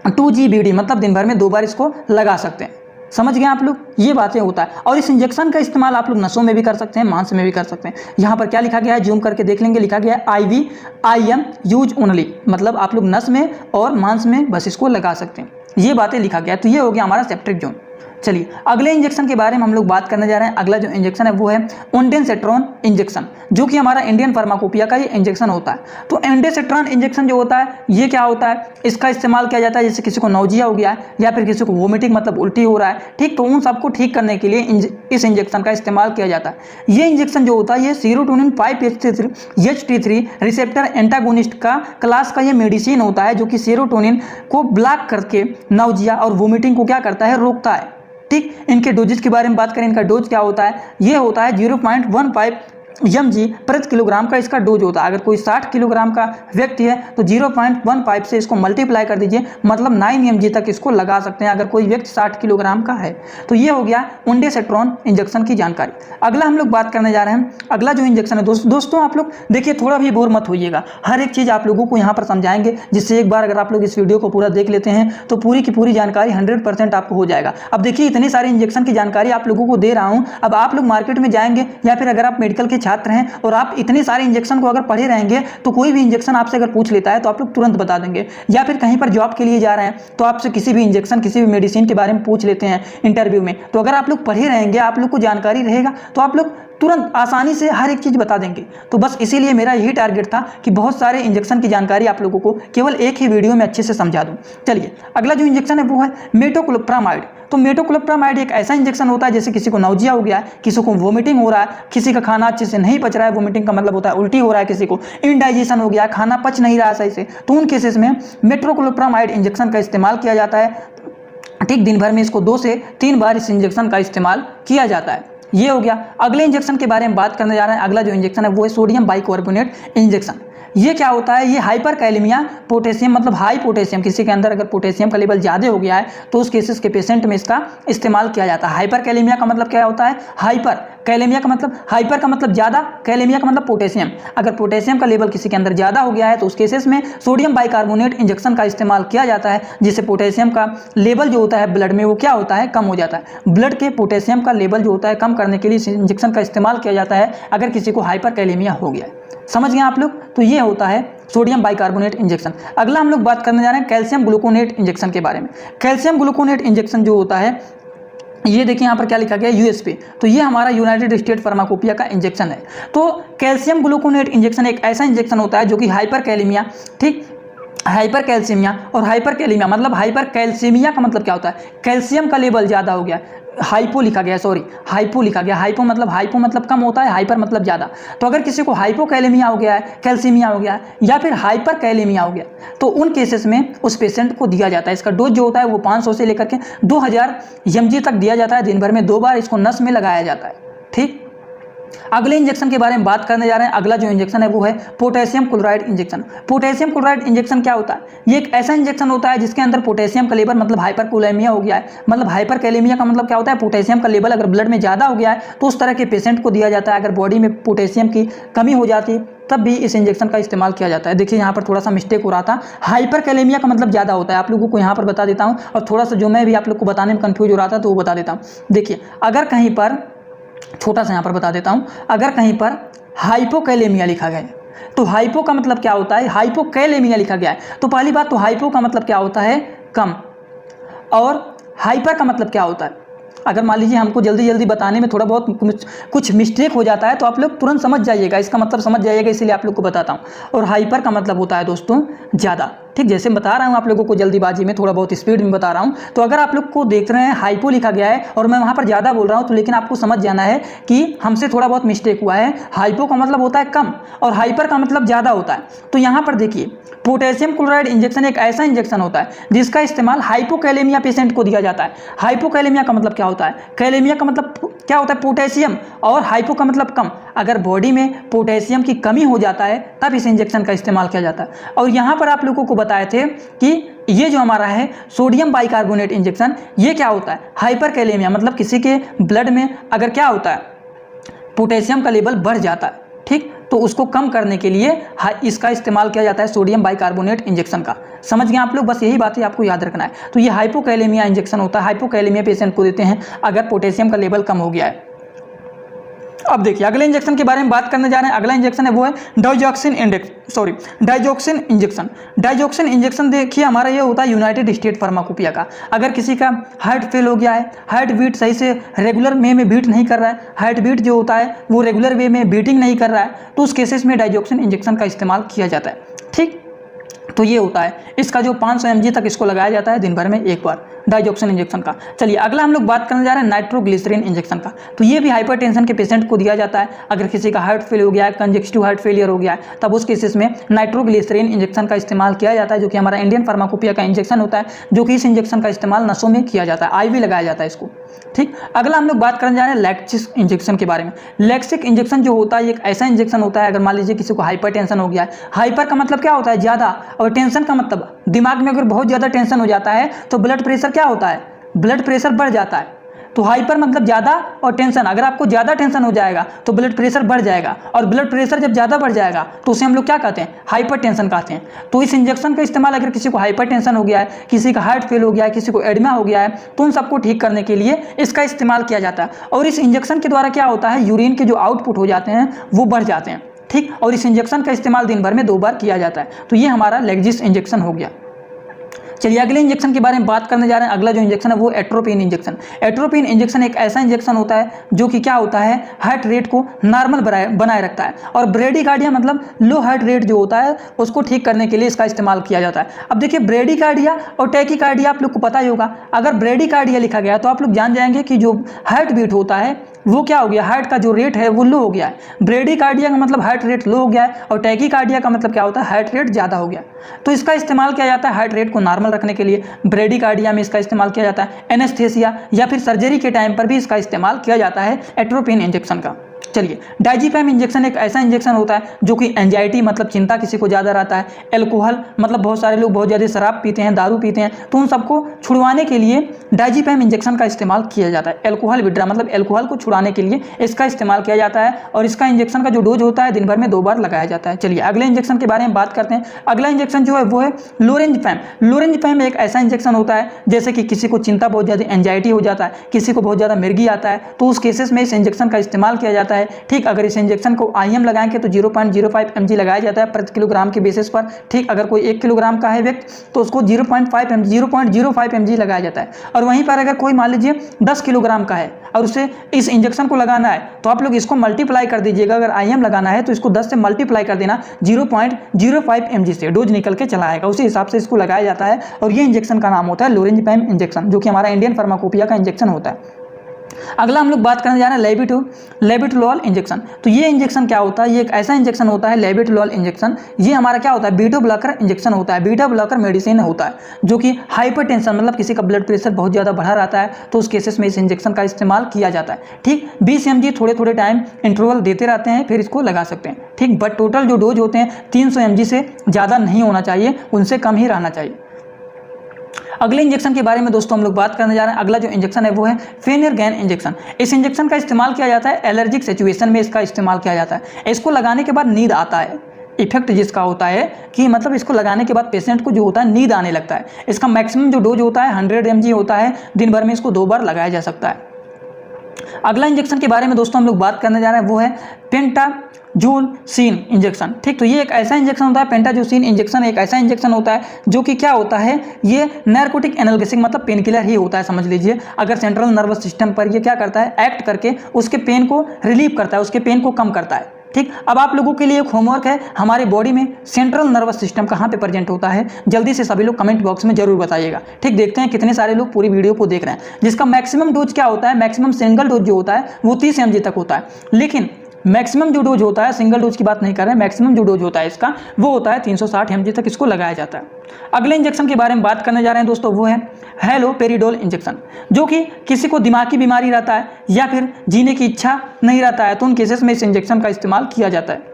2 GBD, मतलब दिन भर में 2 बार इसको लगा सकते हैं। समझ गए आप लोग, ये बातें होता है। और इस इंजेक्शन का इस्तेमाल आप लोग नसों में भी कर सकते हैं, मांस में भी कर सकते हैं। यहाँ पर क्या लिखा गया है, जूम करके देख लेंगे, लिखा गया है IVIM यूज ओनली, मतलब आप लोग नस में और मांस में बस इसको लगा सकते हैं, ये बातें लिखा गया है। तो ये हो गया हमारा सेप्ट्रिकजोन। चलिए अगले इंजेक्शन के बारे में हम लोग बात करने जा रहे हैं। अगला जो इंजेक्शन है वो है ओंडेनसेट्रॉन इंजेक्शन, जो कि हमारा इंडियन फार्माकोपिया का ये इंजेक्शन होता है। तो ओंडेनसेट्रॉन इंजेक्शन जो होता है ये क्या होता है, इसका इस्तेमाल किया जाता है जैसे किसी को नौजिया हो गया है या फिर किसी को वोमिटिंग मतलब उल्टी हो रहा है, ठीक, तो उन सबको ठीक करने के लिए इस इंजेक्शन का इस्तेमाल किया जाता है। ये इंजेक्शन जो होता है ये सेरोटोनिन 5-HT3 रिसेप्टर एंटागोनिस्ट का क्लास का ये मेडिसिन होता है, जो कि सेरोटोनिन को ब्लॉक करके नौजिया और वोमिटिंग को क्या करता है, रोकता है। ठीक, इनके डोजेज के बारे में बात करें, इनका डोज क्या होता है, ये होता है 0.15 mg प्रति किलोग्राम का इसका डोज होता है। अगर कोई 60 किलोग्राम का व्यक्ति है तो 0.15 से इसको मल्टीप्लाई कर दीजिए, मतलब 9 mg तक इसको लगा सकते हैं अगर कोई व्यक्ति 60 किलोग्राम का है। तो ये हो गया ओंडेनसेट्रॉन इंजेक्शन की जानकारी। अगला हम लोग बात करने जा रहे हैं, अगला जो इंजेक्शन है दोस्तों आप लोग देखिए, थोड़ा भी बोर मत होइएगा, हर एक चीज़ आप लोगों को यहाँ पर समझाएंगे, जिससे एक बार अगर आप लोग इस वीडियो को पूरा देख लेते हैं तो पूरी की पूरी जानकारी 100% आपको हो जाएगा। अब देखिए इतनी सारी इंजेक्शन की जानकारी आप लोगों को दे रहा हूँ, अब आप लोग मार्केट में जाएंगे या फिर अगर आप मेडिकल के छात्र हैं और आप इतने सारे इंजेक्शन को अगर पढ़े रहेंगे तो कोई भी इंजेक्शन आपसे अगर पूछ लेता है तो आप लोग तुरंत बता देंगे। या फिर कहीं पर जॉब के लिए जा रहे हैं तो आपसे किसी भी इंजेक्शन, किसी भी मेडिसिन के बारे में पूछ लेते हैं इंटरव्यू में, तो अगर आप लोग पढ़े रहेंगे, आप लोग को जानकारी रहेगा तो आप लोग तुरंत आसानी से हर एक चीज़ बता देंगे। तो बस इसीलिए मेरा यही टारगेट था कि बहुत सारे इंजेक्शन की जानकारी आप लोगों को केवल एक ही वीडियो में अच्छे से समझा दूं। चलिए अगला जो इंजेक्शन है वो है मेटोक्लोप्रामाइड। तो मेटोक्लोप्रामाइड एक ऐसा इंजेक्शन होता है जैसे किसी को नौजिया हो गया है, किसी को वोमिटिंग हो रहा है, किसी का खाना अच्छे से नहीं पच रहा है, वोमिटिंग का मतलब होता है उल्टी हो रहा है, किसी को इनडाइजेशन हो गया, खाना पच नहीं रहा है सही से, तो उन केसेस में मेटोक्लोप्रामाइड इंजेक्शन का इस्तेमाल किया जाता है। ठीक, दिन भर में इसको 2 से 3 बार इस इंजेक्शन का इस्तेमाल किया जाता है। ये हो गया। अगले इंजेक्शन के बारे में बात करने जा रहे हैं। अगला जो इंजेक्शन है वो है सोडियम बाइकार्बोनेट इंजेक्शन। ये क्या होता है, ये हाइपरकैलेमिया पोटेशियम, मतलब हाई पोटेशियम, किसी के अंदर अगर पोटेशियम का लेवल ज़्यादा हो गया है तो उस केसेस के पेशेंट में इसका इस्तेमाल किया जाता है। हाइपरकैलेमिया का मतलब क्या होता है, हाइपर, कैलेमिया का मतलब, हाइपर का मतलब ज़्यादा, कैलेमिया का मतलब पोटेशियम। अगर पोटेशियम का लेवल किसी के अंदर ज़्यादा हो गया है तो उस केसेस में सोडियम बाइकार्बोनेट इंजेक्शन का इस्तेमाल किया जाता है, जिससे पोटेशियम का लेवल जो होता है ब्लड में वो क्या होता है, कम हो जाता है। ब्लड के पोटेशियम का लेवल जो होता है कम करने के लिए इस इंजेक्शन का इस्तेमाल किया जाता है अगर किसी को हाइपरकैलेमिया हो गया है। समझ गए आप लोग, तो ये होता है सोडियम बाइकार्बोनेट इंजेक्शन। अगला हम लोग बात करने जा रहे हैं कैल्शियम ग्लूकोनेट इंजेक्शन के बारे में। कैल्शियम ग्लूकोनेट इंजेक्शन जो होता है, ये देखिए यहाँ पर क्या लिखा गया है, यूएसपी। तो ये हमारा यूनाइटेड स्टेट फार्माकोपिया का इंजेक्शन है। तो कैल्शियम ग्लूकोनेट इंजेक्शन एक ऐसा इंजेक्शन होता है जो कि हाइपरकैलेमिया, ठीक, हाइपरकैल्सीमिया और हाइपरकैलेमिया, मतलब हाइपरकैल्सीमिया का मतलब क्या होता है, कैल्शियम का लेवल ज़्यादा हो गया, हाइपो लिखा गया, सॉरी हाइपो लिखा गया, हाइपो मतलब कम होता है, हाइपर मतलब ज़्यादा। तो अगर किसी को हाइपोकैलेमिया हो गया है, कैल्सीमिया हो गया है या फिर हाइपरकैलेमिया हो गया तो उन केसेस में उस पेशेंट को दिया जाता है। इसका डोज जो होता है वो 500 से लेकर के 2000 mg तक दिया जाता है। दिन भर में 2 बार इसको नस में लगाया जाता है। ठीक, अगले इंजेक्शन के बारे में बात करने जा रहे हैं। अगला जो इंजेक्शन है वो है potassium chloride injection. Potassium chloride injection क्या होता है, ये एक ऐसा इंजेक्शन होता है जिसके अंदर पोटेशियम का लेवल, मतलब हाइपरकैलेमिया हो गया है, मतलब हाइपरकैलेमिया का मतलब क्या होता है, पोटेशियम का लेवल अगर ब्लड में ज़्यादा हो गया है तो उस तरह के पेशेंट को दिया जाता है। अगर बॉडी में पोटेशियम की कमी हो जाती तब भी इस इंजेक्शन का इस्तेमाल किया जाता है। देखिए यहाँ पर थोड़ा सा मिस्टेक हो रहा था, हाइपरकैलेमिया का मतलब ज़्यादा होता है, आप लोगों को यहाँ पर बता देता हूँ, और थोड़ा सा जो मैं भी आप लोग को बताने में कंफ्यूज हो रहा था तो वो बता देता हूँ। देखिए अगर कहीं पर, छोटा सा यहाँ पर बता देता हूँ, अगर कहीं पर हाइपोकैलेमिया लिखा गया है तो हाइपो का मतलब क्या होता है, हाइपोकैलेमिया लिखा गया है तो पहली बात तो हाइपो का मतलब क्या होता है, कम, और हाइपर का मतलब क्या होता है। अगर मान लीजिए हमको जल्दी जल्दी बताने में थोड़ा बहुत कुछ मिस्टेक हो जाता है तो आप लोग तुरंत समझ जाइएगा, इसका मतलब समझ जाइएगा, इसीलिए आप लोग को बताता हूँ। और हाइपर का मतलब होता है दोस्तों ज़्यादा। ठीक, जैसे बता रहा हूँ आप लोगों को जल्दीबाजी में, थोड़ा बहुत स्पीड में बता रहा हूँ। तो अगर आप लोग को देख रहे हैं हाइपो लिखा गया है और मैं वहाँ पर ज़्यादा बोल रहा हूँ तो लेकिन आपको समझ जाना है कि हमसे थोड़ा बहुत मिस्टेक हुआ है। हाइपो का मतलब होता है कम और हाइपर का मतलब ज़्यादा होता है। तो यहाँ पर देखिए पोटेशियम क्लोराइड इंजेक्शन एक ऐसा इंजेक्शन होता है जिसका इस्तेमाल हाइपोकैलेमिया पेशेंट को दिया जाता है। हाइपोकैलेमिया का मतलब क्या होता है? कैलेमिया का मतलब क्या होता है? पोटेशियम, और हाइपो का मतलब कम। अगर बॉडी में पोटेशियम की कमी हो जाता है तब इस इंजेक्शन का इस्तेमाल किया जाता है। और यहाँ पर आप लोगों को बताए थे कि ये जो हमारा है सोडियम बाइकार्बोनेट इंजेक्शन, ये क्या होता है? हाइपरकैलेमिया, मतलब किसी के ब्लड में अगर क्या होता है, पोटेशियम का लेवल बढ़ जाता है, ठीक, तो उसको कम करने के लिए इसका इस्तेमाल किया जाता है सोडियम बाइकार्बोनेट इंजेक्शन का। समझ गए आप लोग? बस यही बात है आपको याद रखना है। तो ये हाइपोकैलेमिया इंजेक्शन होता है, हाइपोकैलेमिया पेशेंट को देते हैं अगर पोटेशियम का लेवल कम हो गया है। अब देखिए अगले इंजेक्शन के बारे में बात करने जा रहे हैं। अगला इंजेक्शन है वो है डाइजॉक्सिन इंजेक्शन। डाइजॉक्सिन इंजेक्शन देखिए हमारा ये होता है यूनाइटेड स्टेट फार्माकोपिया का। अगर किसी का हार्ट फेल हो गया है, हार्ट बीट सही से रेगुलर वे में बीट नहीं कर रहा है, हार्ट बीट जो होता है वो रेगुलर वे में बीटिंग नहीं कर रहा है, तो उस केसेस में डाइजॉक्सिन इंजेक्शन का इस्तेमाल किया जाता है, ठीक। तो ये होता है, इसका जो 500 mg तक इसको लगाया जाता है दिन भर में एक बार, डाइजॉक्सिन इंजेक्शन का। चलिए अगला हम लोग बात करने जा रहे हैं नाइट्रोग्लिसरीन इंजेक्शन का। तो ये भी हाइपरटेंशन के पेशेंट को दिया जाता है। अगर किसी का हार्ट फेल हो गया है, कंजेस्टिव हार्ट फेलियर हो गया है, तब उस केसेस में नाइट्रोग्लिसरीन इंजेक्शन का इस्तेमाल किया जाता है, जो कि हमारा इंडियन फार्माकोपिया का इंजेक्शन होता है, जो कि इस इंजेक्शन का इस्तेमाल नसों में किया जाता है, आईवी लगाया जाता है इसको, ठीक। अगला हम लोग बात करने जा रहे हैं लैक्सिक इंजेक्शन के बारे में। लैक्सिक इंजेक्शन जो होता है एक ऐसा इंजेक्शन होता है, अगर मान लीजिए किसी को हाइपरटेंशन हो गया है, हाइपर का मतलब क्या होता है ज़्यादा, और टेंशन का मतलब दिमाग में अगर बहुत ज़्यादा टेंशन हो जाता है तो ब्लड प्रेशर क्या होता है, ब्लड प्रेशर बढ़ जाता है। तो हाइपर मतलब ज़्यादा, और टेंशन, अगर आपको ज़्यादा टेंशन हो जाएगा तो ब्लड प्रेशर बढ़ जाएगा, और ब्लड प्रेशर जब ज़्यादा बढ़ जाएगा तो उसे हम लोग क्या कहते हैं, हाइपर टेंशन कहते हैं। तो इस इंजेक्शन का इस्तेमाल अगर किसी को हाइपर टेंशन हो गया है, किसी का हार्ट फेल हो गया है, किसी को एडिमा हो गया है, तो उन सबको ठीक करने के लिए इसका इस्तेमाल किया जाता है। और इस इंजेक्शन के द्वारा क्या होता है, यूरिन के जो आउटपुट हो जाते हैं वो बढ़ जाते हैं, ठीक। और इस इंजेक्शन का इस्तेमाल दिन भर में 2 बार किया जाता है। तो ये हमारा लैक्सिस इंजेक्शन हो गया। चलिए अगले इंजेक्शन के बारे में बात करने जा रहे हैं। अगला जो इंजेक्शन है वो एट्रोपिन इंजेक्शन। एट्रोपिन इंजेक्शन एक ऐसा इंजेक्शन होता है जो कि क्या होता है, हार्ट रेट को नॉर्मल बनाए रखता है, और ब्रेडिकार्डिया मतलब लो हार्ट रेट जो होता है उसको ठीक करने के लिए इसका इस्तेमाल किया जाता है। अब देखिए ब्रेडिकार्डिया और टैकीकार्डिया आप लोग को पता ही होगा। अगर ब्रेडिकार्डिया लिखा गया तो आप लोग जान जाएंगे कि जो हार्ट बीट होता है वो क्या हो गया, हार्ट का जो रेट है वो लो हो गया है। ब्रेडिकार्डिया का मतलब हार्ट रेट लो हो गया है, और टैकीकार्डिया का मतलब क्या होता है, हार्ट रेट ज़्यादा हो गया। तो इसका इस्तेमाल किया जाता है हार्ट रेट को नॉर्मल रखने के लिए। ब्रेडिकार्डिया में इसका इस्तेमाल किया जाता है, एनेस्थेसिया या फिर सर्जरी के टाइम पर भी इसका इस्तेमाल किया जाता है एट्रोपिन इंजेक्शन का। चलिए डाइजीपैम इंजेक्शन एक ऐसा इंजेक्शन होता है जो कि एंजाइटी मतलब चिंता किसी को ज़्यादा रहता है, एल्कोहल मतलब बहुत सारे लोग बहुत ज़्यादा शराब पीते हैं, दारू पीते हैं, तो उन सबको छुड़वाने के लिए डाइजीपैम इंजेक्शन का इस्तेमाल किया जाता है। एल्कोहल विड्रा मतलब एल्कोहल को छुड़ाने के लिए इसका इस्तेमाल किया जाता है, और इसका इंजेक्शन का जो डोज होता है दिन भर में 2 बार लगाया जाता है। चलिए अगले इंजेक्शन के बारे में बात करते हैं। अगला इंजेक्शन जो है वो है लोरेंजपैम। लोरेंजपैम एक ऐसा इंजेक्शन होता है जैसे कि किसी को चिंता बहुत ज़्यादा एंजाइटी हो जाता है, किसी को बहुत ज़्यादा मिर्गी आता है, तो उस केसेस में इस इंजेक्शन का इस्तेमाल किया जाता है, ठीक। अगर इस इंजेक्शन को IM लगाएंगे तो 0.05 mg लगाया जाता है प्रति किलोग्राम के बेसिस पर, ठीक। अगर कोई 1 किलोग्राम का है व्यक्ति तो उसको 0.05 mg लगाया जाता है। और वहीं पर अगर कोई मान लीजिए 10 किलोग्राम का है और उसे इस इंजेक्शन को लगाना है तो आप लोग इसको मल्टीप्लाई कर दीजिएगा। अगर IM लगाना है तो इसको 10 से मल्टीप्लाई कर देना, 0.05 mg से डोज निकल के चला आएगा, उसी हिसाब से इसको लगाया जाता है। और ये इंजेक्शन का नाम होता है लोरेंजपैम इंजेक्शन, जो कि हमारा इंडियन फार्माकोपिया का इंजेक्शन होता है। अगला हम लोग बात करने जा रहे हैं लेबिटोलॉल इंजेक्शन। तो ये इंजेक्शन क्या होता है, ये एक ऐसा इंजेक्शन होता है लेबिटोलॉल इंजेक्शन। ये हमारा क्या होता है, बीटा ब्लॉकर इंजेक्शन होता है, बीटा ब्लॉकर मेडिसिन होता है, जो कि हाइपरटेंशन मतलब किसी का ब्लड प्रेशर बहुत ज़्यादा बढ़ा रहता है तो उस केसेस में इस इंजेक्शन का इस्तेमाल किया जाता है, ठीक। 20 mg थोड़े टाइम इंटरवल देते रहते हैं, फिर इसको लगा सकते हैं, ठीक। बट टोटल जो डोज होते हैं 300 mg से ज़्यादा नहीं होना चाहिए, उनसे कम ही रहना चाहिए। अगले इंजेक्शन के बारे में दोस्तों हम लोग बात करने जा रहे हैं। अगला जो इंजेक्शन है वो है फेनरगैन इंजेक्शन। इस इंजेक्शन का इस्तेमाल किया जाता है एलर्जिक सिचुएशन में, इसका इस्तेमाल किया जाता है। इसको लगाने के बाद नींद आता है। इफेक्ट जिसका होता है कि मतलब इसको लगाने के बाद पेशेंट को जो होता है नींद आने लगता है। इसका मैक्सिमम जो डोज होता है 100 mg होता है, दिन भर में इसको 2 बार लगाया जा सकता है। अगला इंजेक्शन के बारे में दोस्तों हम लोग बात करने जा रहे हैं वो है पेंटाजोसिन इंजेक्शन, ठीक। तो ये एक ऐसा इंजेक्शन होता है, पेंटाजोसिन इंजेक्शन एक ऐसा इंजेक्शन होता है जो कि क्या होता है, ये नार्कोटिक एनाल्गेसिक मतलब पेन किलर ही होता है, समझ लीजिए। अगर सेंट्रल नर्वस सिस्टम पर ये क्या करता है, एक्ट करके उसके पेन को रिलीव करता है, उसके पेन को कम करता है, ठीक। अब आप लोगों के लिए एक होमवर्क है, हमारे बॉडी में सेंट्रल नर्वस सिस्टम कहाँ पे प्रेजेंट होता है, जल्दी से सभी लोग कमेंट बॉक्स में जरूर बताइएगा, ठीक। देखते हैं कितने सारे लोग पूरी वीडियो को देख रहे हैं। जिसका मैक्सिमम डोज क्या होता है, मैक्सिमम सिंगल डोज जो होता है वो 30 mg तक होता है, लेकिन मैक्सिमम जो डोज होता है, सिंगल डोज की बात नहीं कर रहे हैं, मैक्सिमम जो डोज होता है इसका वो होता है 360 mg तक इसको लगाया जाता है। अगले इंजेक्शन के बारे में बात करने जा रहे हैं दोस्तों, वो है हैलोपेरिडोल इंजेक्शन, जो कि किसी को दिमाग की बीमारी रहता है या फिर जीने की इच्छा नहीं रहता है तो उन केसेस में इस इंजेक्शन का इस्तेमाल किया जाता है।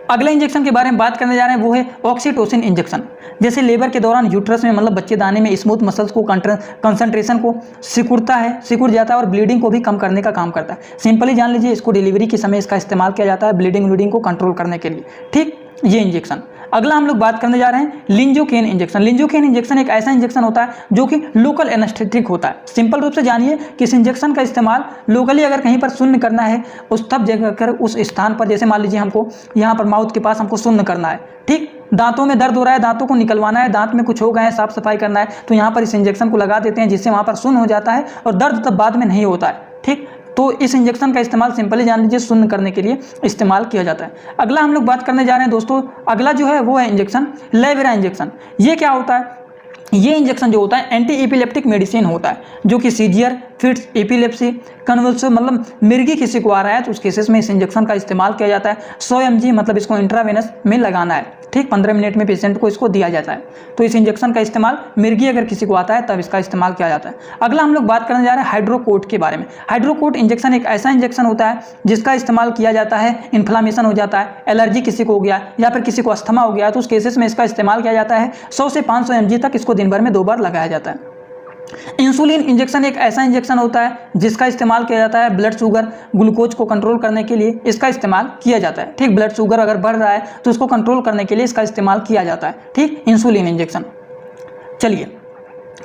अगले इंजेक्शन के बारे में बात करने जा रहे हैं, वो है ऑक्सीटोसिन इंजेक्शन। जैसे लेबर के दौरान यूट्रस में मतलब बच्चेदानी में स्मूथ मसल्स को कंसंट्रेशन को सिकुड़ जाता है और ब्लीडिंग को भी कम करने का काम करता है। सिंपली जान लीजिए, इसको डिलीवरी के समय इसका इस्तेमाल किया जाता है ब्लीडिंग को कंट्रोल करने के लिए। ठीक, ये इंजेक्शन। अगला हम लोग बात करने जा रहे हैं लिंजोकेन इंजेक्शन। लिंजोकेन इंजेक्शन एक ऐसा इंजेक्शन होता है जो कि लोकल एनेस्थेटिक होता है। सिंपल रूप से जानिए कि इस इंजेक्शन का इस्तेमाल लोकली अगर कहीं पर शून्य करना है उस तब जगह कर उस स्थान पर, जैसे मान लीजिए हमको यहाँ पर माउथ के पास हमको शून्य करना है, ठीक, दांतों में दर्द हो रहा है, दांतों को निकलवाना है, दांत में कुछ हो गए हैं, साफ सफाई करना है, तो यहाँ पर इस इंजेक्शन को लगा देते हैं जिससे वहाँ पर शून्य हो जाता है और दर्द तब बाद में नहीं होता है। ठीक, तो इस इंजेक्शन का इस्तेमाल सिंपली जान लीजिए शून्य करने के लिए इस्तेमाल किया जाता है। अगला हम लोग बात करने जा रहे हैं दोस्तों, अगला जो है वो है इंजेक्शन लेवेरा इंजेक्शन। ये क्या होता है? ये इंजेक्शन जो होता है एंटी एपिलेप्टिक मेडिसिन होता है, जो कि सीजियर, फिट्स, एपिलेप्सी, कन्वल्सन मतलब मिर्गी किसी को आ रहा है तो उस केसेस में इस इंजेक्शन का इस्तेमाल किया जाता है। 100 mg मतलब इसको इंट्रावेनस में लगाना है, ठीक, 15 मिनट में पेशेंट को इसको दिया जाता है। तो इस इंजेक्शन का इस्तेमाल मिर्गी अगर किसी को आता है तब इसका इस्तेमाल किया जाता है। अगला हम लोग बात करने जा रहे हैं हाइड्रोकोट के बारे में। हाइड्रोकोट इंजेक्शन एक ऐसा इंजेक्शन होता है जिसका इस्तेमाल किया जाता है, इन्फ्लामेशन हो जाता है, एलर्जी किसी को हो गया या फिर किसी को अस्थमा हो गया तो उस केसेस में इसका इस्तेमाल किया जाता है। 100 से 500 mg तक इसको दिन भर में 2 बार लगाया जाता है। इंसुलिन इंजेक्शन एक ऐसा इंजेक्शन होता है जिसका इस्तेमाल किया जाता है ब्लड शुगर, ग्लूकोज को कंट्रोल करने के लिए इसका इस्तेमाल किया जाता है। ठीक, ब्लड शुगर अगर बढ़ रहा है तो उसको कंट्रोल करने के लिए इसका इस्तेमाल किया जाता है। ठीक, इंसुलिन इंजेक्शन। चलिए,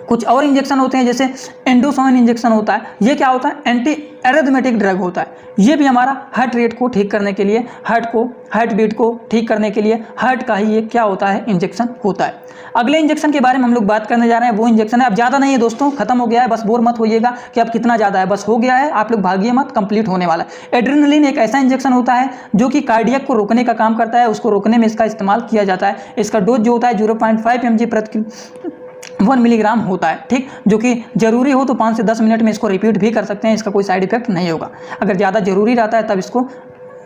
कुछ और इंजेक्शन होते हैं जैसे एंडोसल्फान इंजेक्शन होता है। ये क्या होता है? एंटी एरिथमेटिक ड्रग होता है। ये भी हमारा हार्ट रेट को ठीक करने के लिए, हार्ट बीट को ठीक करने के लिए हार्ट का ही ये क्या होता है? इंजेक्शन होता है। अगले इंजेक्शन के बारे में हम लोग बात करने जा रहे हैं, वो इंजेक्शन है, अब ज़्यादा नहीं है दोस्तों, खत्म हो गया है, बस बोर मत होइएगा कि अब कितना ज़्यादा है, बस हो गया है, आप लोग भागिए मत, कंप्लीट होने वाला है। एड्रेनलिन एक ऐसा इंजेक्शन होता है जो कि कार्डियक को रोकने का काम करता है, उसको रोकने में इसका इस्तेमाल किया जाता है। इसका डोज जो होता है 0.5 mg प्रति 1 मिलीग्राम होता है। ठीक, जो कि जरूरी हो तो 5 से 10 मिनट में इसको रिपीट भी कर सकते हैं, इसका कोई साइड इफेक्ट नहीं होगा। अगर ज़्यादा जरूरी रहता है तब इसको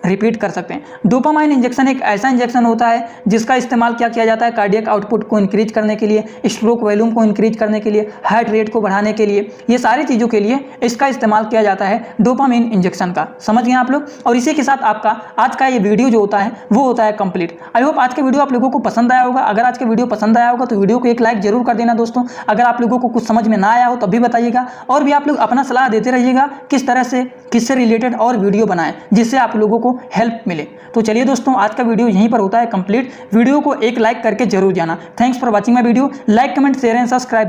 रिपीट कर सकते हैं। डोपामाइन इंजेक्शन एक ऐसा इंजेक्शन होता है जिसका इस्तेमाल क्या किया जाता है? कार्डियक आउटपुट को इंक्रीज करने के लिए, स्ट्रोक वॉल्यूम को इंक्रीज करने के लिए, हार्ट रेट को बढ़ाने के लिए, ये सारी चीज़ों के लिए इसका इस्तेमाल किया जाता है डोपामाइन इंजेक्शन का। समझ गए आप लोग? और इसी के साथ आपका आज का ये वीडियो जो होता है वो होता है कंप्लीट। आई होप आज का वीडियो आप लोगों को पसंद आया होगा। अगर आज का वीडियो पसंद आया होगा तो वीडियो को एक लाइक जरूर कर देना दोस्तों। अगर आप लोगों को कुछ समझ में ना आया हो तब भी बताइएगा, और भी आप लोग अपना सलाह देते रहिएगा किस तरह से, किससे रिलेटेड और वीडियो बनाएं जिससे आप लोगों को हेल्प मिले। तो चलिए दोस्तों, आज का वीडियो यहीं पर होता है कंप्लीट। वीडियो को एक लाइक करके जरूर जाना। Thanks for watching my video. Like, comment, share and subscribe.